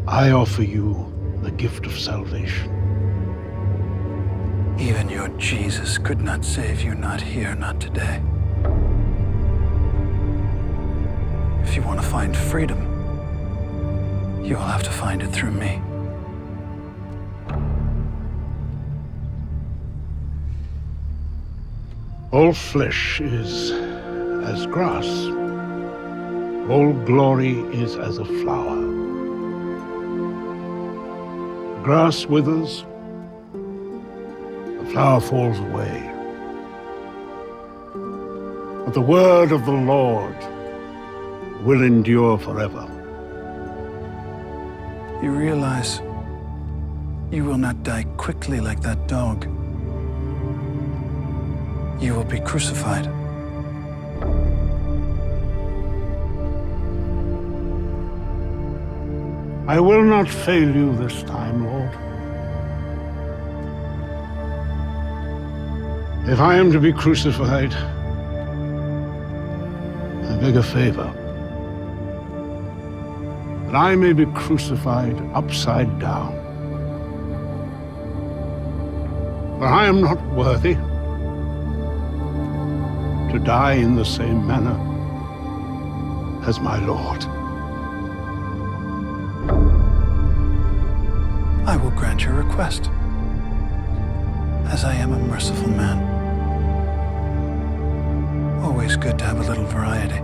I offer you the gift of salvation. Even your Jesus could not save you, not here, not today. If you want to find freedom, you will have to find it through me. All flesh is as grass. All glory is as a flower. The grass withers, the flower falls away. But the word of the Lord will endure forever. You realize you will not die quickly like that dog. You will be crucified. I will not fail you this time, Lord. If I am to be crucified, I beg a favor. That I may be crucified upside down. For I am not worthy to die in the same manner as my Lord. I will grant your request, as I am a merciful man. Always good to have a little variety.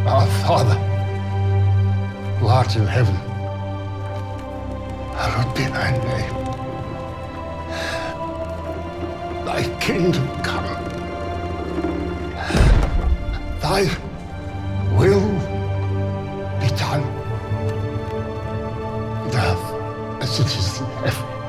Our Father, who art in heaven, hallowed be thy name. Thy kingdom come. Thy will be done. On earth as it is in heaven.